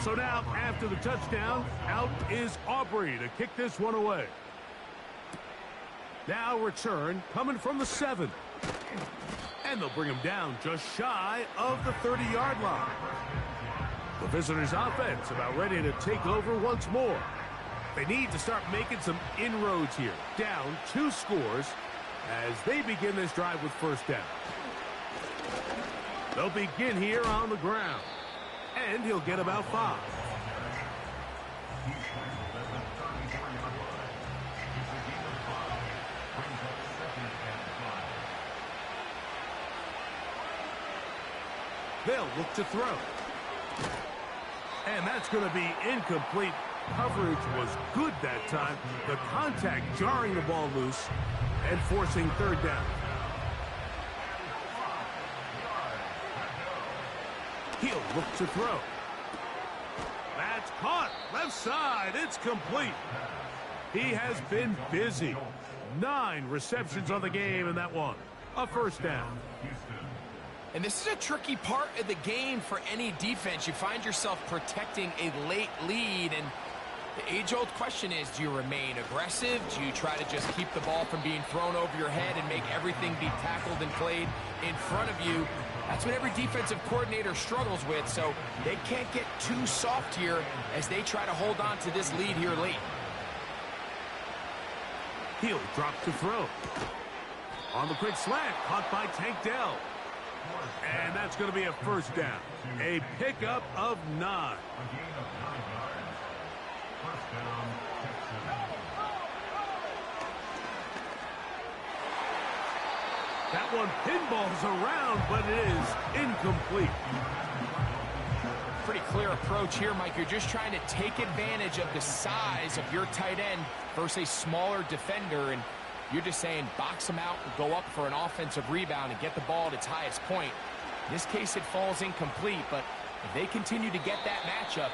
So now, after the touchdown, out is Aubrey to kick this one away. Now return coming from the 7. And they'll bring him down just shy of the 30-yard line. The visitors' offense about ready to take over once more. They need to start making some inroads here. Down 2 scores as they begin this drive with first down. They'll begin here on the ground. And he'll get about 5. They'll look to throw. And that's going to be incomplete. Coverage was good that time. The contact jarring the ball loose and forcing third down. He'll look to throw. That's caught. Left side. It's complete. He has been busy. 9 receptions on the game in that one. A first down. And this is a tricky part of the game for any defense. You find yourself protecting a late lead, and the age-old question is, do you remain aggressive? Do you try to just keep the ball from being thrown over your head and make everything be tackled and played in front of you? That's what every defensive coordinator struggles with, so they can't get too soft here as they try to hold on to this lead here late. He'll drop to throw. On the quick slant, caught by Tank Dell. And that's going to be a first down. A pickup of 9. A gain of 9 yards. First down, Texans. That one pinballs around, but it is incomplete. Pretty clear approach here, Mike. You're just trying to take advantage of the size of your tight end versus a smaller defender, and you're just saying box him out and go up for an offensive rebound and get the ball at its highest point. In this case, it falls incomplete, but if they continue to get that matchup,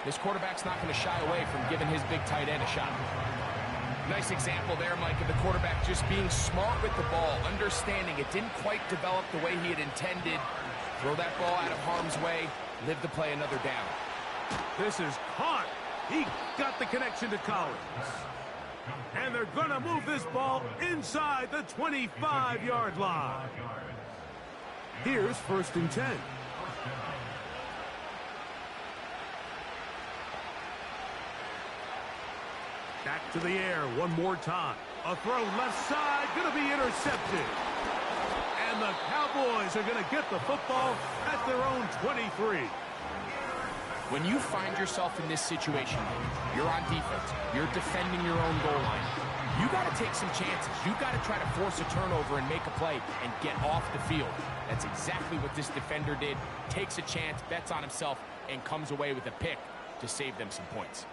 this quarterback's not going to shy away from giving his big tight end a shot. Nice example there, Mike, of the quarterback just being smart with the ball, understanding it didn't quite develop the way he had intended. Throw that ball out of harm's way, live to play another down. This is caught. He got the connection to Collins. And they're going to move this ball inside the 25-yard line. Here's 1st and 10. Back to the air one more time. A throw left side, going to be intercepted. And the Cowboys are going to get the football at their own 23. When you find yourself in this situation, you're on defense, you're defending your own goal line, you got to take some chances. You got to try to force a turnover and make a play and get off the field. That's exactly what this defender did. Takes a chance, bets on himself, and comes away with a pick to save them some points.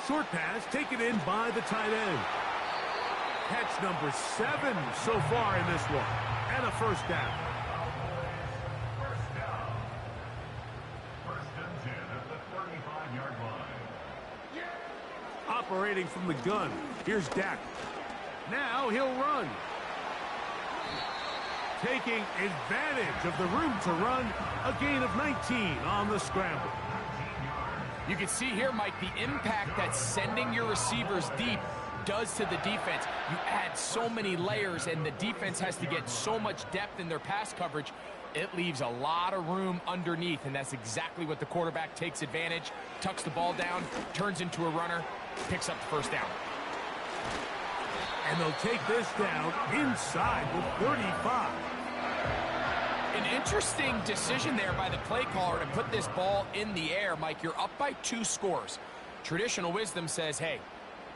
Short pass taken in by the tight end. Catch number 7 so far in this one. And a first down. First down. 1st and 10 at the 35-yard line. Operating from the gun. Here's Dak. Now he'll run. Taking advantage of the room to run. A gain of 19 on the scramble. You can see here, Mike, the impact that sending your receivers deep does to the defense. You add so many layers, and the defense has to get so much depth in their pass coverage. It leaves a lot of room underneath, and that's exactly what the quarterback takes advantage. Tucks the ball down, turns into a runner, picks up the first down. And they'll take this down inside the 35. An interesting decision there by the play caller to put this ball in the air. Mike, you're up by 2 scores. Traditional wisdom says, hey,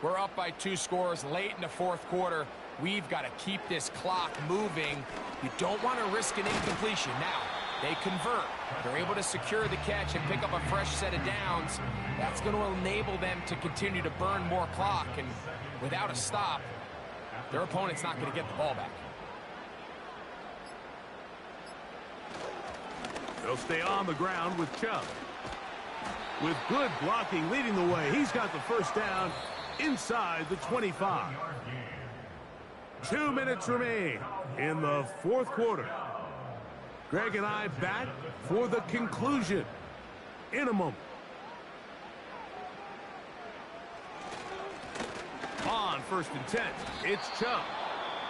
we're up by 2 scores late in the 4th quarter. We've got to keep this clock moving. You don't want to risk an incompletion. Now, they convert. They're able to secure the catch and pick up a fresh set of downs. That's going to enable them to continue to burn more clock. And without a stop, their opponent's not going to get the ball back. They'll stay on the ground with Chubb. With good blocking leading the way, he's got the first down inside the 25. 2 minutes remain in the 4th quarter. Greg and I back for the conclusion in a moment. On 1st and 10, it's Chubb.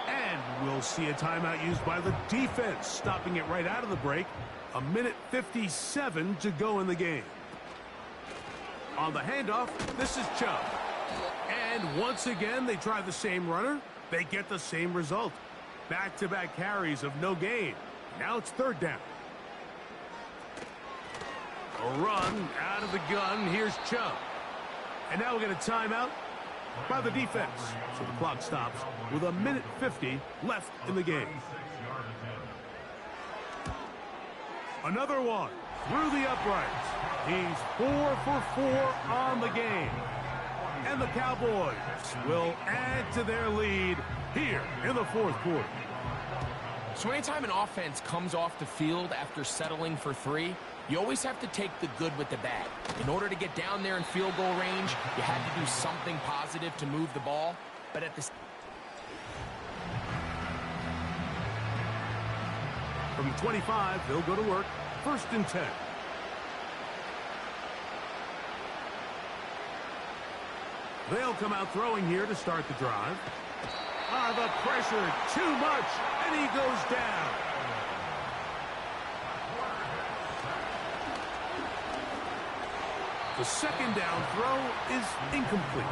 And we'll see a timeout used by the defense, stopping it right out of the break. 1:57 to go in the game. On the handoff, this is Chubb. And once again, they try the same runner. They get the same result. Back-to-back carries of no gain. Now it's 3rd down. A run out of the gun. Here's Chubb. And now we get a timeout by the defense. So the clock stops with 1:50 left in the game. Another one through the uprights. He's 4 for 4 on the game. And the Cowboys will add to their lead here in the fourth quarter. So anytime an offense comes off the field after settling for 3, you always have to take the good with the bad. In order to get down there in field goal range, you had to do something positive to move the ball. But at the From 25, they'll go to work. 1st and 10. They'll come out throwing here to start the drive. The pressure, too much, and he goes down. The 2nd down throw is incomplete.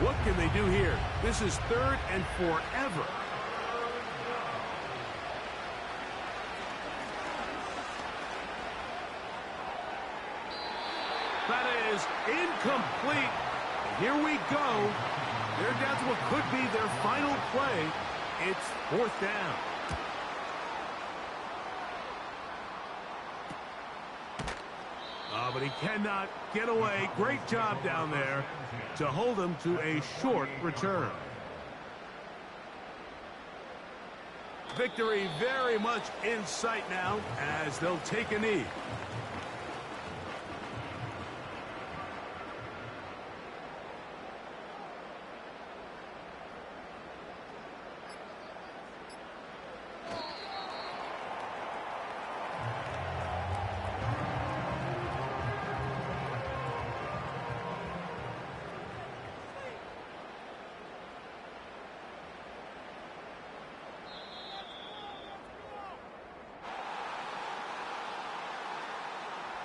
What can they do here? This is 3rd and forever. That is incomplete. Here we go. They're down to what could be their final play. It's 4th down. But he cannot get away. Great job down there to hold him to a short return. Victory very much in sight now as they'll take a knee.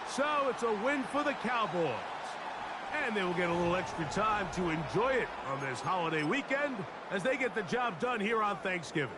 So it's a win for the Cowboys. And they will get a little extra time to enjoy it on this holiday weekend as they get the job done here on Thanksgiving.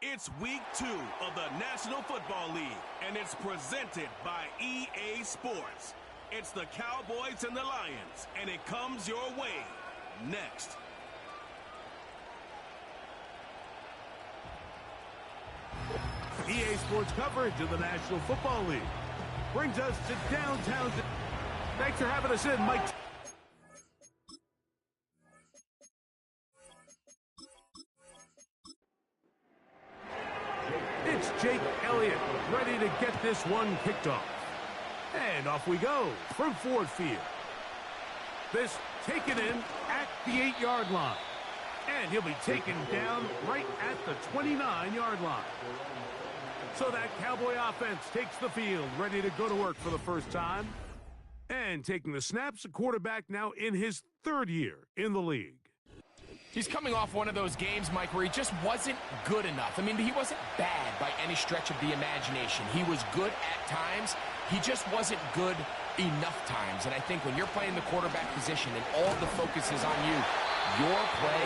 It's week 2 of the National Football League, and it's presented by EA Sports. It's the Cowboys and the Lions, and it comes your way next. EA Sports coverage of the National Football League brings us to downtown. Thanks for having us in, Mike. It's Jake Elliott ready to get this one kicked off. And off we go from Ford Field. This taken in at the 8-yard line. And he'll be taken down right at the 29-yard line. So that Cowboy offense takes the field, ready to go to work for the first time. And taking the snaps, a quarterback now in his 3rd year in the league. He's coming off one of those games, Mike, where he just wasn't good enough. I mean, he wasn't bad by any stretch of the imagination. He was good at times. He just wasn't good enough times. And I think when you're playing the quarterback position and all the focus is on you, your play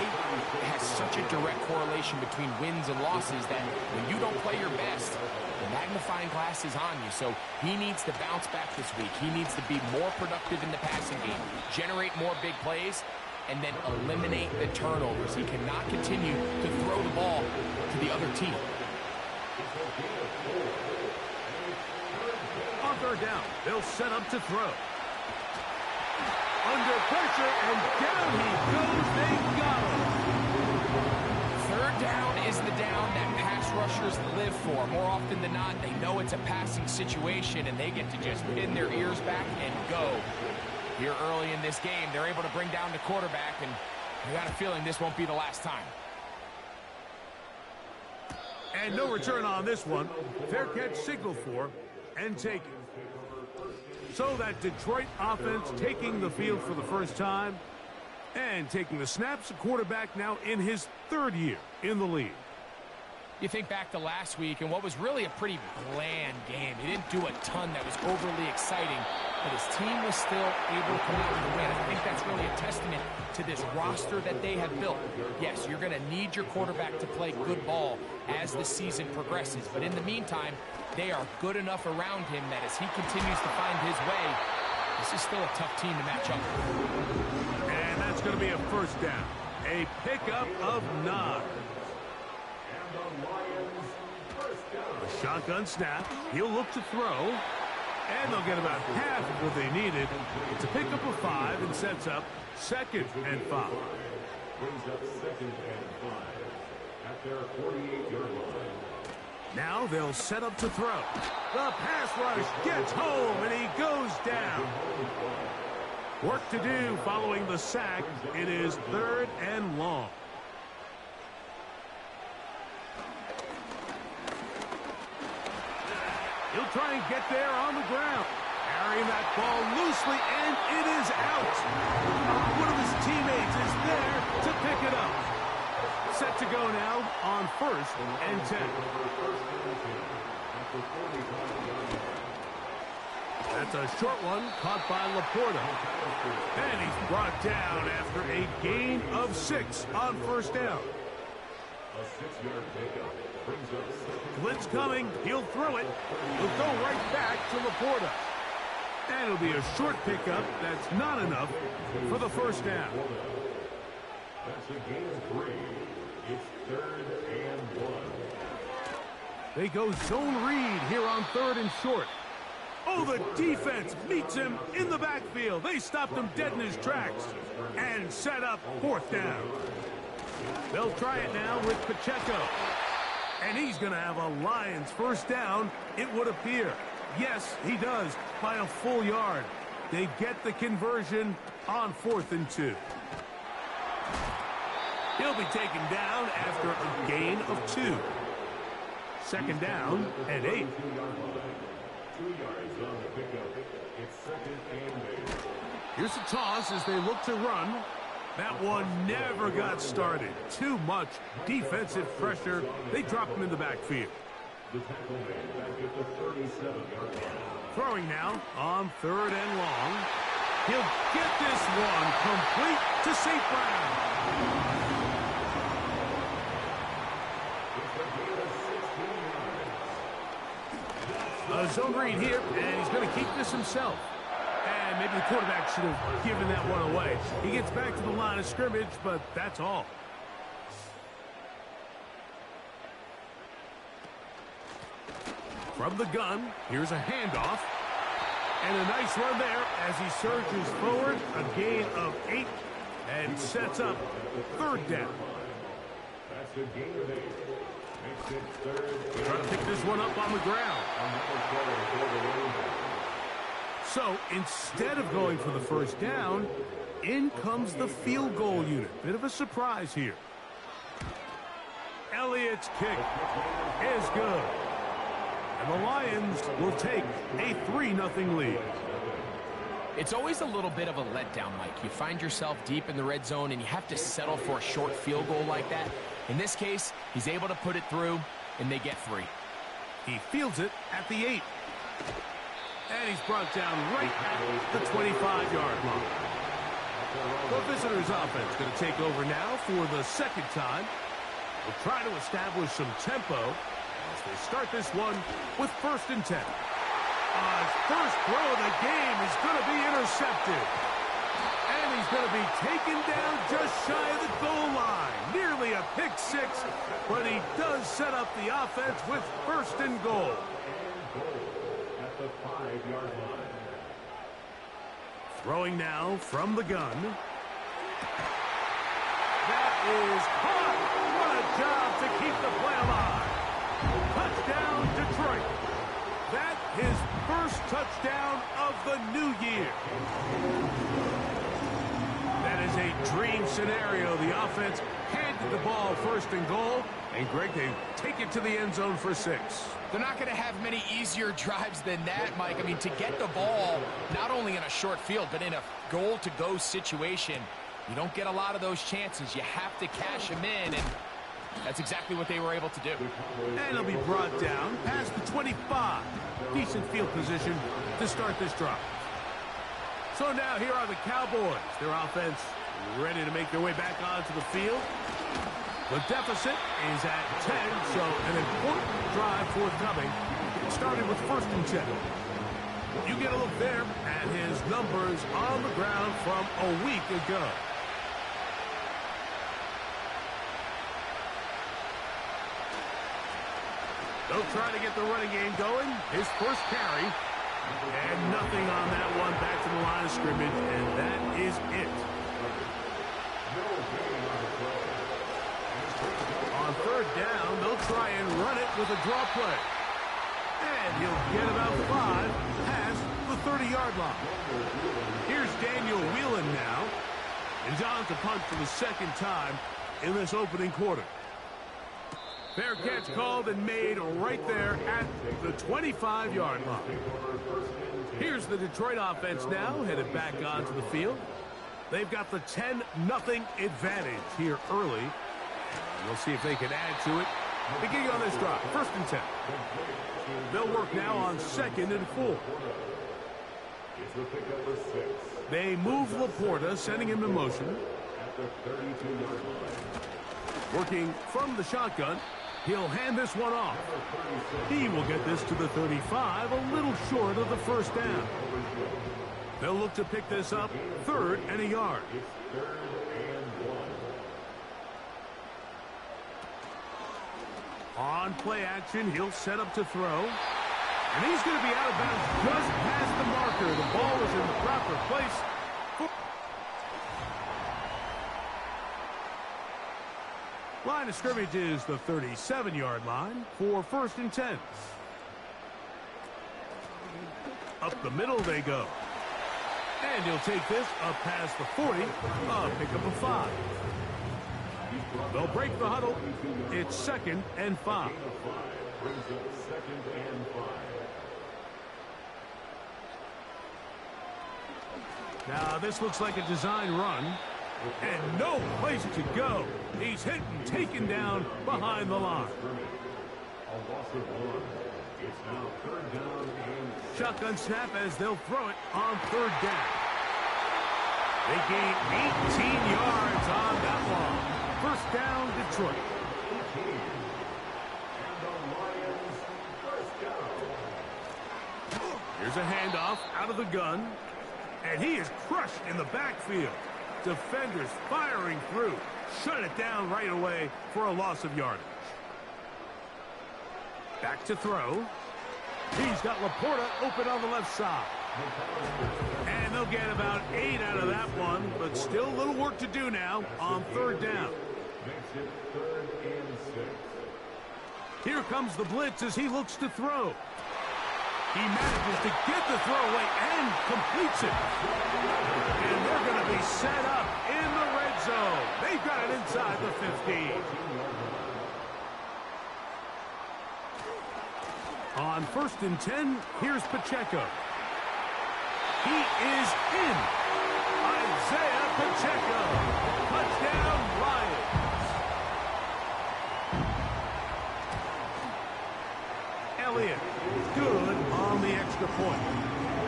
has such a direct correlation between wins and losses that when you don't play your best, the magnifying glass is on you. So he needs to bounce back this week. He needs to be more productive in the passing game, generate more big plays, and then eliminate the turnovers. He cannot continue to throw the ball to the other team. On 3rd down, they'll set up to throw. Under pressure, and down he goes. They got him. 3rd down is the down that pass rushers live for. More often than not, they know it's a passing situation, and they get to just pin their ears back and go. Here early in this game, they're able to bring down the quarterback, and I got a feeling this won't be the last time. And no return on this one. Fair catch signaled for and taken. So that Detroit offense taking the field for the first time and taking the snaps, a quarterback now in his 3rd year in the league. You think back to last week and what was really a pretty bland game. He didn't do a ton that was overly exciting, but his team was still able to come out with a win. I think that's really a testament to this roster that they have built. Yes, you're going to need your quarterback to play good ball as the season progresses, but in the meantime, they are good enough around him that as he continues to find his way, this is still a tough team to match up with. And that's going to be a 1st down. A pickup of 9. A shotgun snap. He'll look to throw. And they'll get about half of what they needed. It's a pickup of 5 and sets up 2nd and 5. Brings up 2nd and 5 at their 48-yard line. Now they'll set up to throw. The pass rush gets home, and he goes down. Work to do following the sack. It is 3rd and long. He'll try and get there on the ground. Carrying that ball loosely, and it is out. One of his teammates is there to pick it up. Set to go now on 1st and 10. That's a short one caught by Laporta. And he's brought down after a gain of 6 on 1st down. A 6-yard pickup brings up 2nd. Blitz coming. He'll throw it. He'll go right back to Laporta. And it'll be a short pickup. That's not enough for the 1st down. That's a gain of 3. It's 3rd and 1. They go zone read here on 3rd and short. Oh, the defense meets him in the backfield. They stopped him dead in his tracks and set up 4th down. They'll try it now with Pacheco. And he's going to have a Lions 1st down, it would appear. Yes, he does, by a full yard. They get the conversion on 4th and 2. He'll be taken down after a gain of 2. 2nd down and 8. 2 yards on the pickup. It's 2nd and 8. Here's a toss as they look to run. That one never got started. Too much defensive pressure. They drop him in the backfield. The tackle man back at the 37-yard line. Throwing now on 3rd and long. He'll get this one complete to St. Brown. A zone read here, and he's going to keep this himself. And maybe the quarterback should have given that one away. He gets back to the line of scrimmage, but that's all. From the gun, here's a handoff. And a nice run there as he surges forward. A gain of 8 and sets up 3rd down. That's a gain of 8. Trying to pick this one up on the ground. So instead of going for the first down, in comes the field goal unit. Bit of a surprise here. Elliott's kick is good. And the Lions will take a 3-0 lead. It's always a little bit of a letdown, Mike. You find yourself deep in the red zone and you have to settle for a short field goal like that. In this case, he's able to put it through, and they get 3. He fields it at the 8. And he's brought down right at the 25-yard line. The visitors' offense going to take over now for the second time. We'll try to establish some tempo as they start this one with 1st and 10. His first throw of the game is going to be intercepted. And he's going to be taken down just shy of the goal line. Nearly a pick 6, but he does set up the offense with 1st and goal. At the 5-yard line. Throwing now from the gun. That is caught. What a job to keep the play alive. Touchdown, Detroit. That his first touchdown of the new year. That is a dream scenario. The offense handed the ball 1st and goal. And Greg, they take it to the end zone for 6. They're not going to have many easier drives than that, Mike. I mean, to get the ball, not only in a short field, but in a goal-to-go situation, you don't get a lot of those chances. You have to cash them in, and that's exactly what they were able to do. And it'll be brought down past the 25. Decent field position to start this drive. So now here are the Cowboys. Their offense ready to make their way back onto the field. The deficit is at 10, so an important drive forthcoming, starting with 1st and 10. You get a look there at his numbers on the ground from a week ago. They'll try to get the running game going. His first carry, and nothing on that one. Back to the line of scrimmage, and that is it. On 3rd down, they'll try and run it with a draw play. And he'll get about 5 past the 30-yard line. Here's Daniel Whelan now. And he's on to punt for the 2nd time in this opening quarter. Fair catch called and made right there at the 25-yard line. Here's the Detroit offense now, headed back onto the field. They've got the 10-0 advantage here early. We'll see if they can add to it. Beginning on this drive, 1st and 10. They'll work now on 2nd and 4. They move Laporta, sending him to motion. Working from the shotgun, he'll hand this one off. He will get this to the 35, a little short of the 1st down. They'll look to pick this up, 3rd and a yard. On play action, he'll set up to throw. And he's going to be out of bounds just past the marker. The ball is in the proper place. Line of scrimmage is the 37-yard line for 1st and 10. Up the middle they go. And he'll take this up past the 40. Pick up a 5. They'll break the huddle. It's 2nd and 5. Now this looks like a design run. And no place to go. He's hit and taken down behind the line. Shotgun snap as they'll throw it on 3rd down. They gain 18 yards on that one. 1st down, Detroit. Here's a handoff out of the gun. And he is crushed in the backfield. Defenders firing through. Shut it down right away for a loss of yardage. Back to throw. He's got Laporta open on the left side. And they'll get about 8 out of that one, but still a little work to do now on 3rd down. Here comes the blitz as he looks to throw. He manages to get the throw away and completes it. And they're going to be set up in the red zone. They've got it inside the 15. On 1st and 10, here's Pacheco. He is in. Isaiah Pacheco. Touchdown, Lions. Elliott, good on the extra point.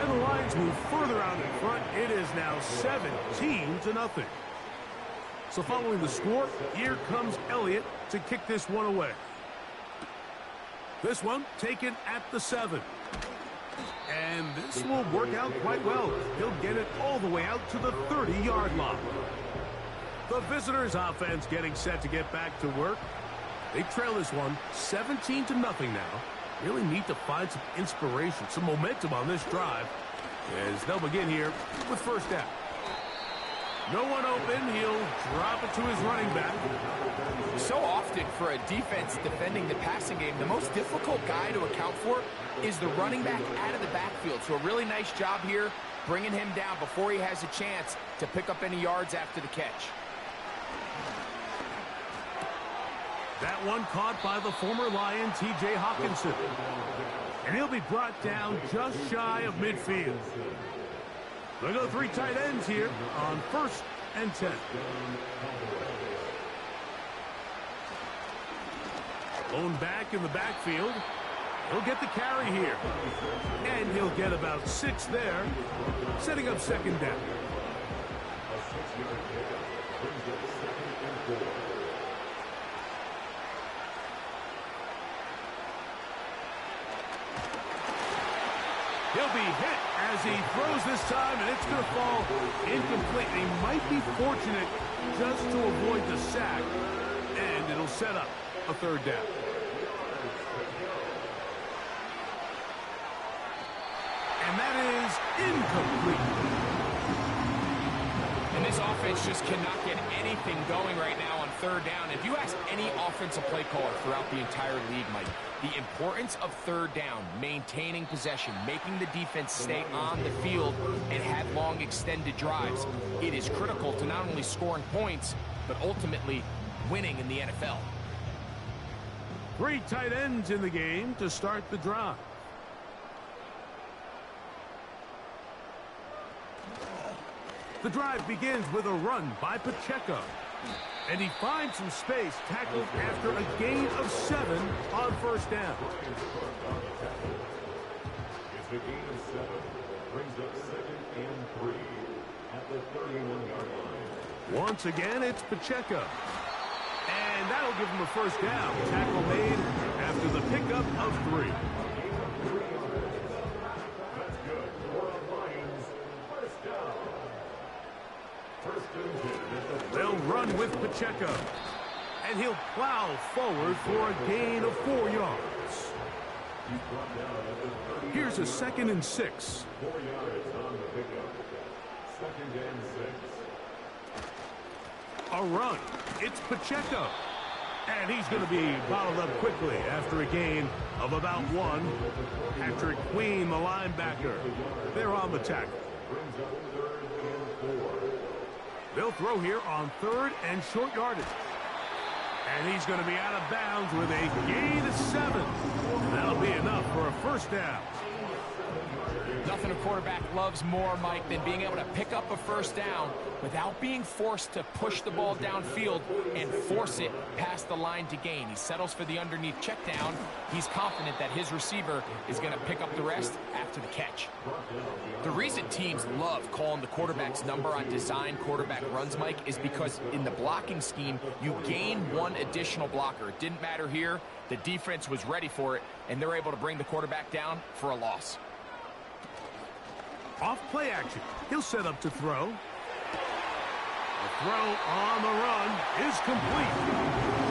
And the Lions move further out in front. It is now 17-0. So following the score, here comes Elliott to kick this one away. This one taken at the 7. And this will work out quite well. He'll get it all the way out to the 30-yard line. The visitors' offense getting set to get back to work. They trail this one 17-0 now. Really need to find some inspiration, some momentum on this drive as they'll begin here with first down. No one open. He'll drop it to his running back. So often for a defense defending the passing game, the most difficult guy to account for is the running back out of the backfield. So a really nice job here bringing him down before he has a chance to pick up any yards after the catch. That one caught by the former Lion, T.J. Hawkinson. And he'll be brought down just shy of midfield. They'll go 3 tight ends here on 1st and 10. Lone back in the backfield. He'll get the carry here. And he'll get about 6 there, setting up 2nd down. He'll be hit as he throws this time, and it's going to fall incomplete. He might be fortunate just to avoid the sack, and it'll set up a 3rd down. And that is incomplete. And this offense just cannot get anything going right now on 3rd down. If you ask any offensive play caller throughout the entire league, Mike, the importance of 3rd down, maintaining possession, making the defense stay on the field and have long extended drives, it is critical to not only scoring points, but ultimately winning in the NFL. 3 tight ends in the game to start the drive. The drive begins with a run by Pacheco. And he finds some space, tackled after a gain of 7 on 1st down. It's a gain of 7. Brings up 2nd and 3 at the 31-yard line. Once again, it's Pacheco. And that'll give him a 1st down. Tackle made after the pickup of 3. That's good for the Lions. 1st down. 1st and 10 at the They'll run with Pacheco. And he'll plow forward for a gain of 4 yards. Here's a 2nd and 6. 4 yards on the pickup. 2nd and 6. A run. It's Pacheco. And he's going to be bottled up quickly after a gain of about 1. Patrick Queen, the linebacker. They're on the tackle. Brings up 3rd and 4. They'll throw here on 3rd and short yardage. And he's going to be out of bounds with a gain of 7. That'll be enough for a 1st down. Nothing a quarterback loves more, Mike, than being able to pick up a 1st down without being forced to push the ball downfield and force it past the line to gain. He settles for the underneath check down. He's confident that his receiver is going to pick up the rest after the catch. The reason teams love calling the quarterback's number on design quarterback runs, Mike, is because in the blocking scheme, you gain 1 additional blocker. It didn't matter here. The defense was ready for it, and they're able to bring the quarterback down for a loss. Off play action. He'll set up to throw. The throw on the run is complete.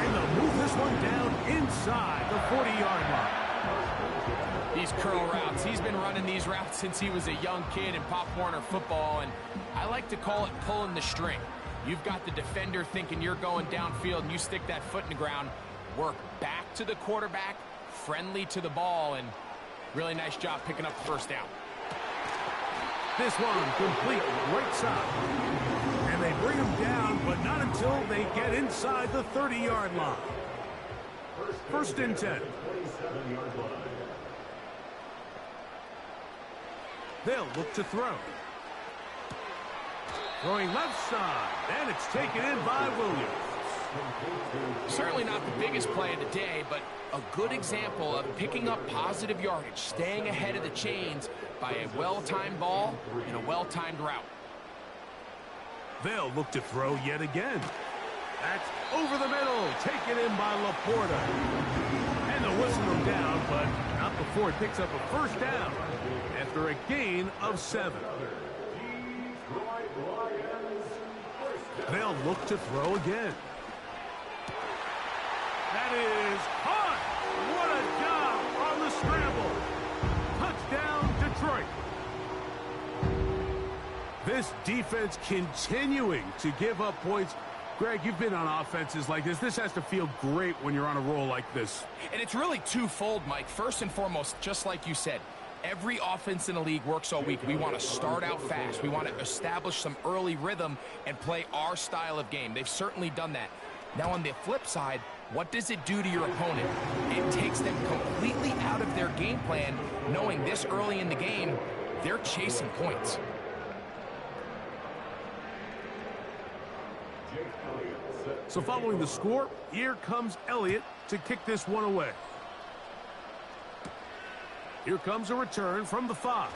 And they'll move this one down inside the 40-yard line. These curl routes. He's been running these routes since he was a young kid in Pop Warner football, and I like to call it pulling the string. You've got the defender thinking you're going downfield, and you stick that foot in the ground. work back to the quarterback, friendly to the ball, and really nice job picking up the first down. This one complete right side. And they bring him down, but not until they get inside the 30-yard line. First and 10. They'll look to throw. Throwing left side, and it's taken in by Williams. Certainly not the biggest play of the day, but a good example of picking up positive yardage, staying ahead of the chains by a well-timed ball and a well-timed route. They'll look to throw yet again. That's over the middle, taken in by Laporta. And they'll whistle him down, but not before it picks up a first down after a gain of 7. They'll look to throw again. That is caught. What a job on the scramble. Touchdown, Detroit. This defense continuing to give up points. Greg, you've been on offenses like this. This has to feel great when you're on a roll like this. And it's really twofold, Mike. First and foremost, just like you said, every offense in the league works all week. We want to start out fast. We want to establish some early rhythm and play our style of game. They've certainly done that. Now, on the flip side, what does it do to your opponent? It takes them completely out of their game plan, knowing this early in the game, they're chasing points. So following the score, here comes Elliott to kick this one away. Here comes a return from the 5.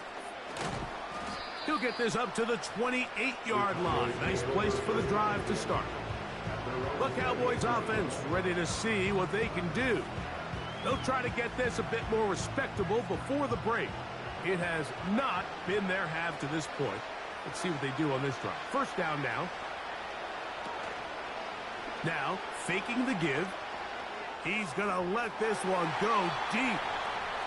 He'll get this up to the 28-yard line. Nice place for the drive to start. The Cowboys offense ready to see what they can do. They'll try to get this a bit more respectable before the break. It has not been their half to this point. Let's see what they do on this drive. First down now. Now, faking the give. He's going to let this one go deep.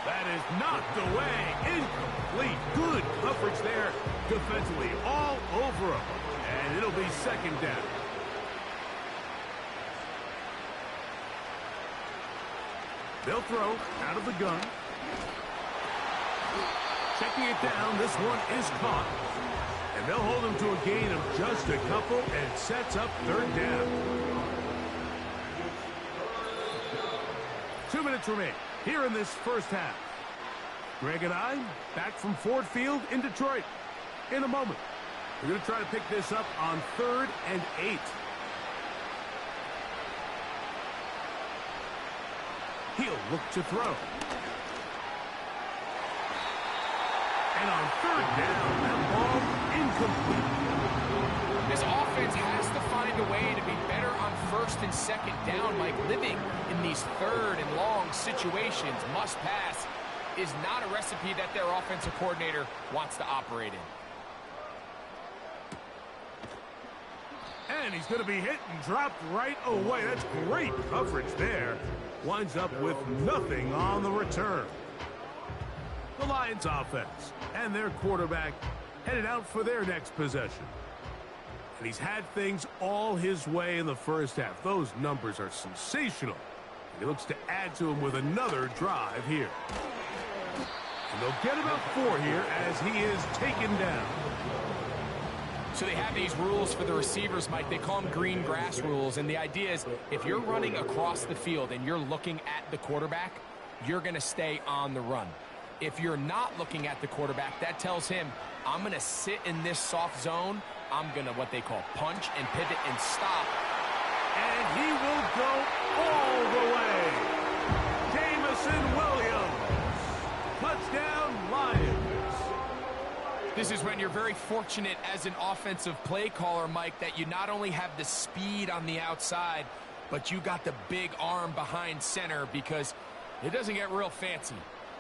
That is knocked away. Incomplete. Good coverage there defensively. All over him. And it'll be second down. They'll throw out of the gun. Checking it down. This one is caught. And they'll hold him to a gain of just a couple, and it sets up third down. 2 minutes remain here in this first half. Greg and I back from Ford Field in Detroit in a moment. We're going to try to pick this up on 3rd and 8. He'll look to throw. And on 3rd down, that ball incomplete. This offense has to find a way to be better on 1st and 2nd down. Like, living in these 3rd and long situations, must pass, is not a recipe that their offensive coordinator wants to operate in. And he's going to be hit and dropped right away. That's great coverage there. Winds up with nothing on the return. The Lions offense and their quarterback headed out for their next possession. And he's had things all his way in the first half. Those numbers are sensational. He looks to add to them with another drive here. And they'll get about 4 here as he is taken down. So they have these rules for the receivers, Mike. They call them green grass rules. And the idea is if you're running across the field and you're looking at the quarterback, you're going to stay on the run. If you're not looking at the quarterback, that tells him, I'm going to sit in this soft zone. I'm going to what they call punch and pivot and stop. And he will go all the way. Jameson Williams. Touchdown, Lions. This is when you're very fortunate as an offensive play caller, Mike, that you not only have the speed on the outside, but you got the big arm behind center, because it doesn't get real fancy.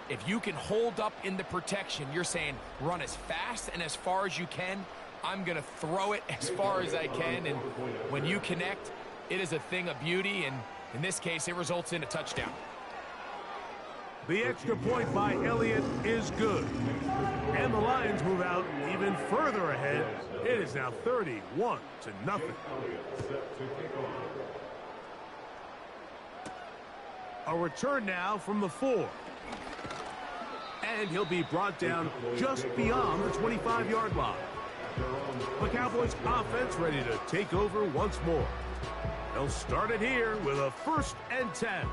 If you can hold up in the protection, you're saying run as fast and as far as you can. I'm going to throw it as far as I can. And when you connect, it is a thing of beauty. And in this case, it results in a touchdown. The extra point by Elliott is good. And the Lions move out even further ahead. It is now 31-0. A return now from the 4. And he'll be brought down just beyond the 25-yard line. The Cowboys offense ready to take over once more. They'll start it here with a 1st and 10.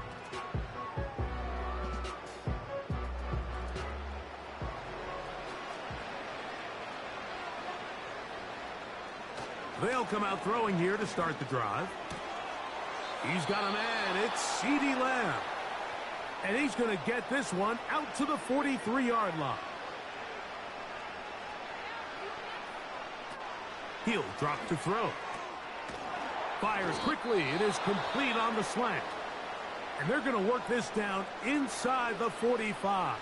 They'll come out throwing here to start the drive. He's got a man. It's CeeDee Lamb. And he's going to get this one out to the 43-yard line. He'll drop to throw. Fires quickly. It is complete on the slant. And they're going to work this down inside the 45.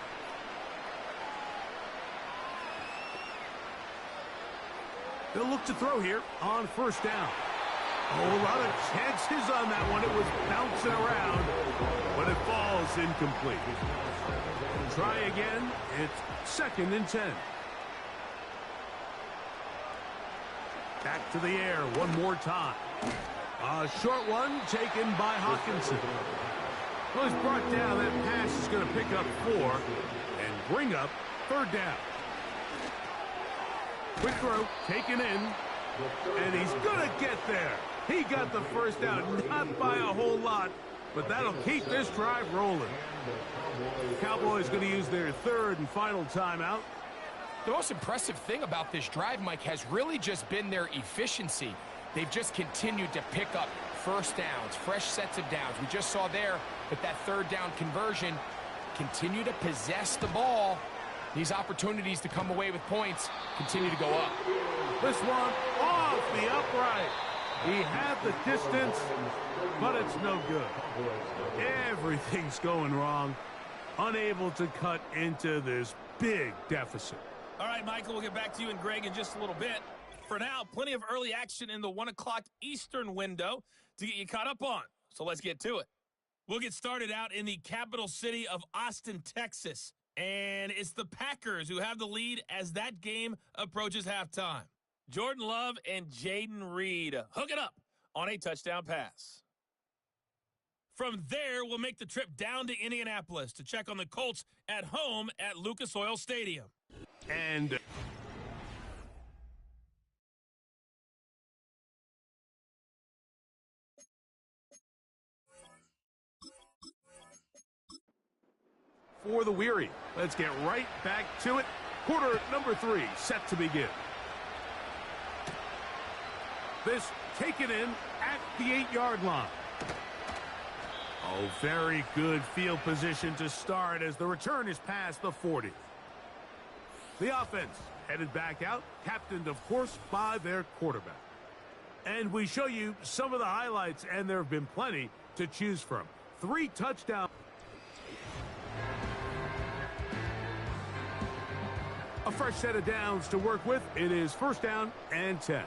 They'll look to throw here on 1st down. Oh, a lot of chances on that one. It was bouncing around, but it falls incomplete. Try again. It's 2nd and 10. Back to the air one more time. A short one taken by Hockenson. Well, he's brought down. That pass is going to pick up 4 and bring up 3rd down. Quick throw, taken in, and he's going to get there. He got the 1st down, not by a whole lot, but that'll keep this drive rolling. Cowboys going to use their 3rd and final timeout. The most impressive thing about this drive, Mike, has really just been their efficiency. They've just continued to pick up 1st downs, fresh sets of downs. We just saw there with that 3rd down conversion, continue to possess the ball. These opportunities to come away with points continue to go up. This one off the upright. He had the distance, but it's no good. Everything's going wrong. Unable to cut into this big deficit. All right, Michael, we'll get back to you and Greg in just a little bit. For now, plenty of early action in the 1 o'clock Eastern window to get you caught up on. So let's get to it. We'll get started out in the capital city of Austin, Texas. And it's the Packers who have the lead as that game approaches halftime. Jordan Love and Jaden Reed hook it up on a touchdown pass. From there, we'll make the trip down to Indianapolis to check on the Colts at home at Lucas Oil Stadium. And for the weary, let's get right back to it. Quarter number 3 set to begin. This taken in at the 8-yard line. Oh, very good field position to start as the return is past the 40. The offense headed back out, captained, of course, by their quarterback. And we show you some of the highlights, and there have been plenty to choose from. 3 touchdowns. A fresh set of downs to work with. It is 1st down and 10.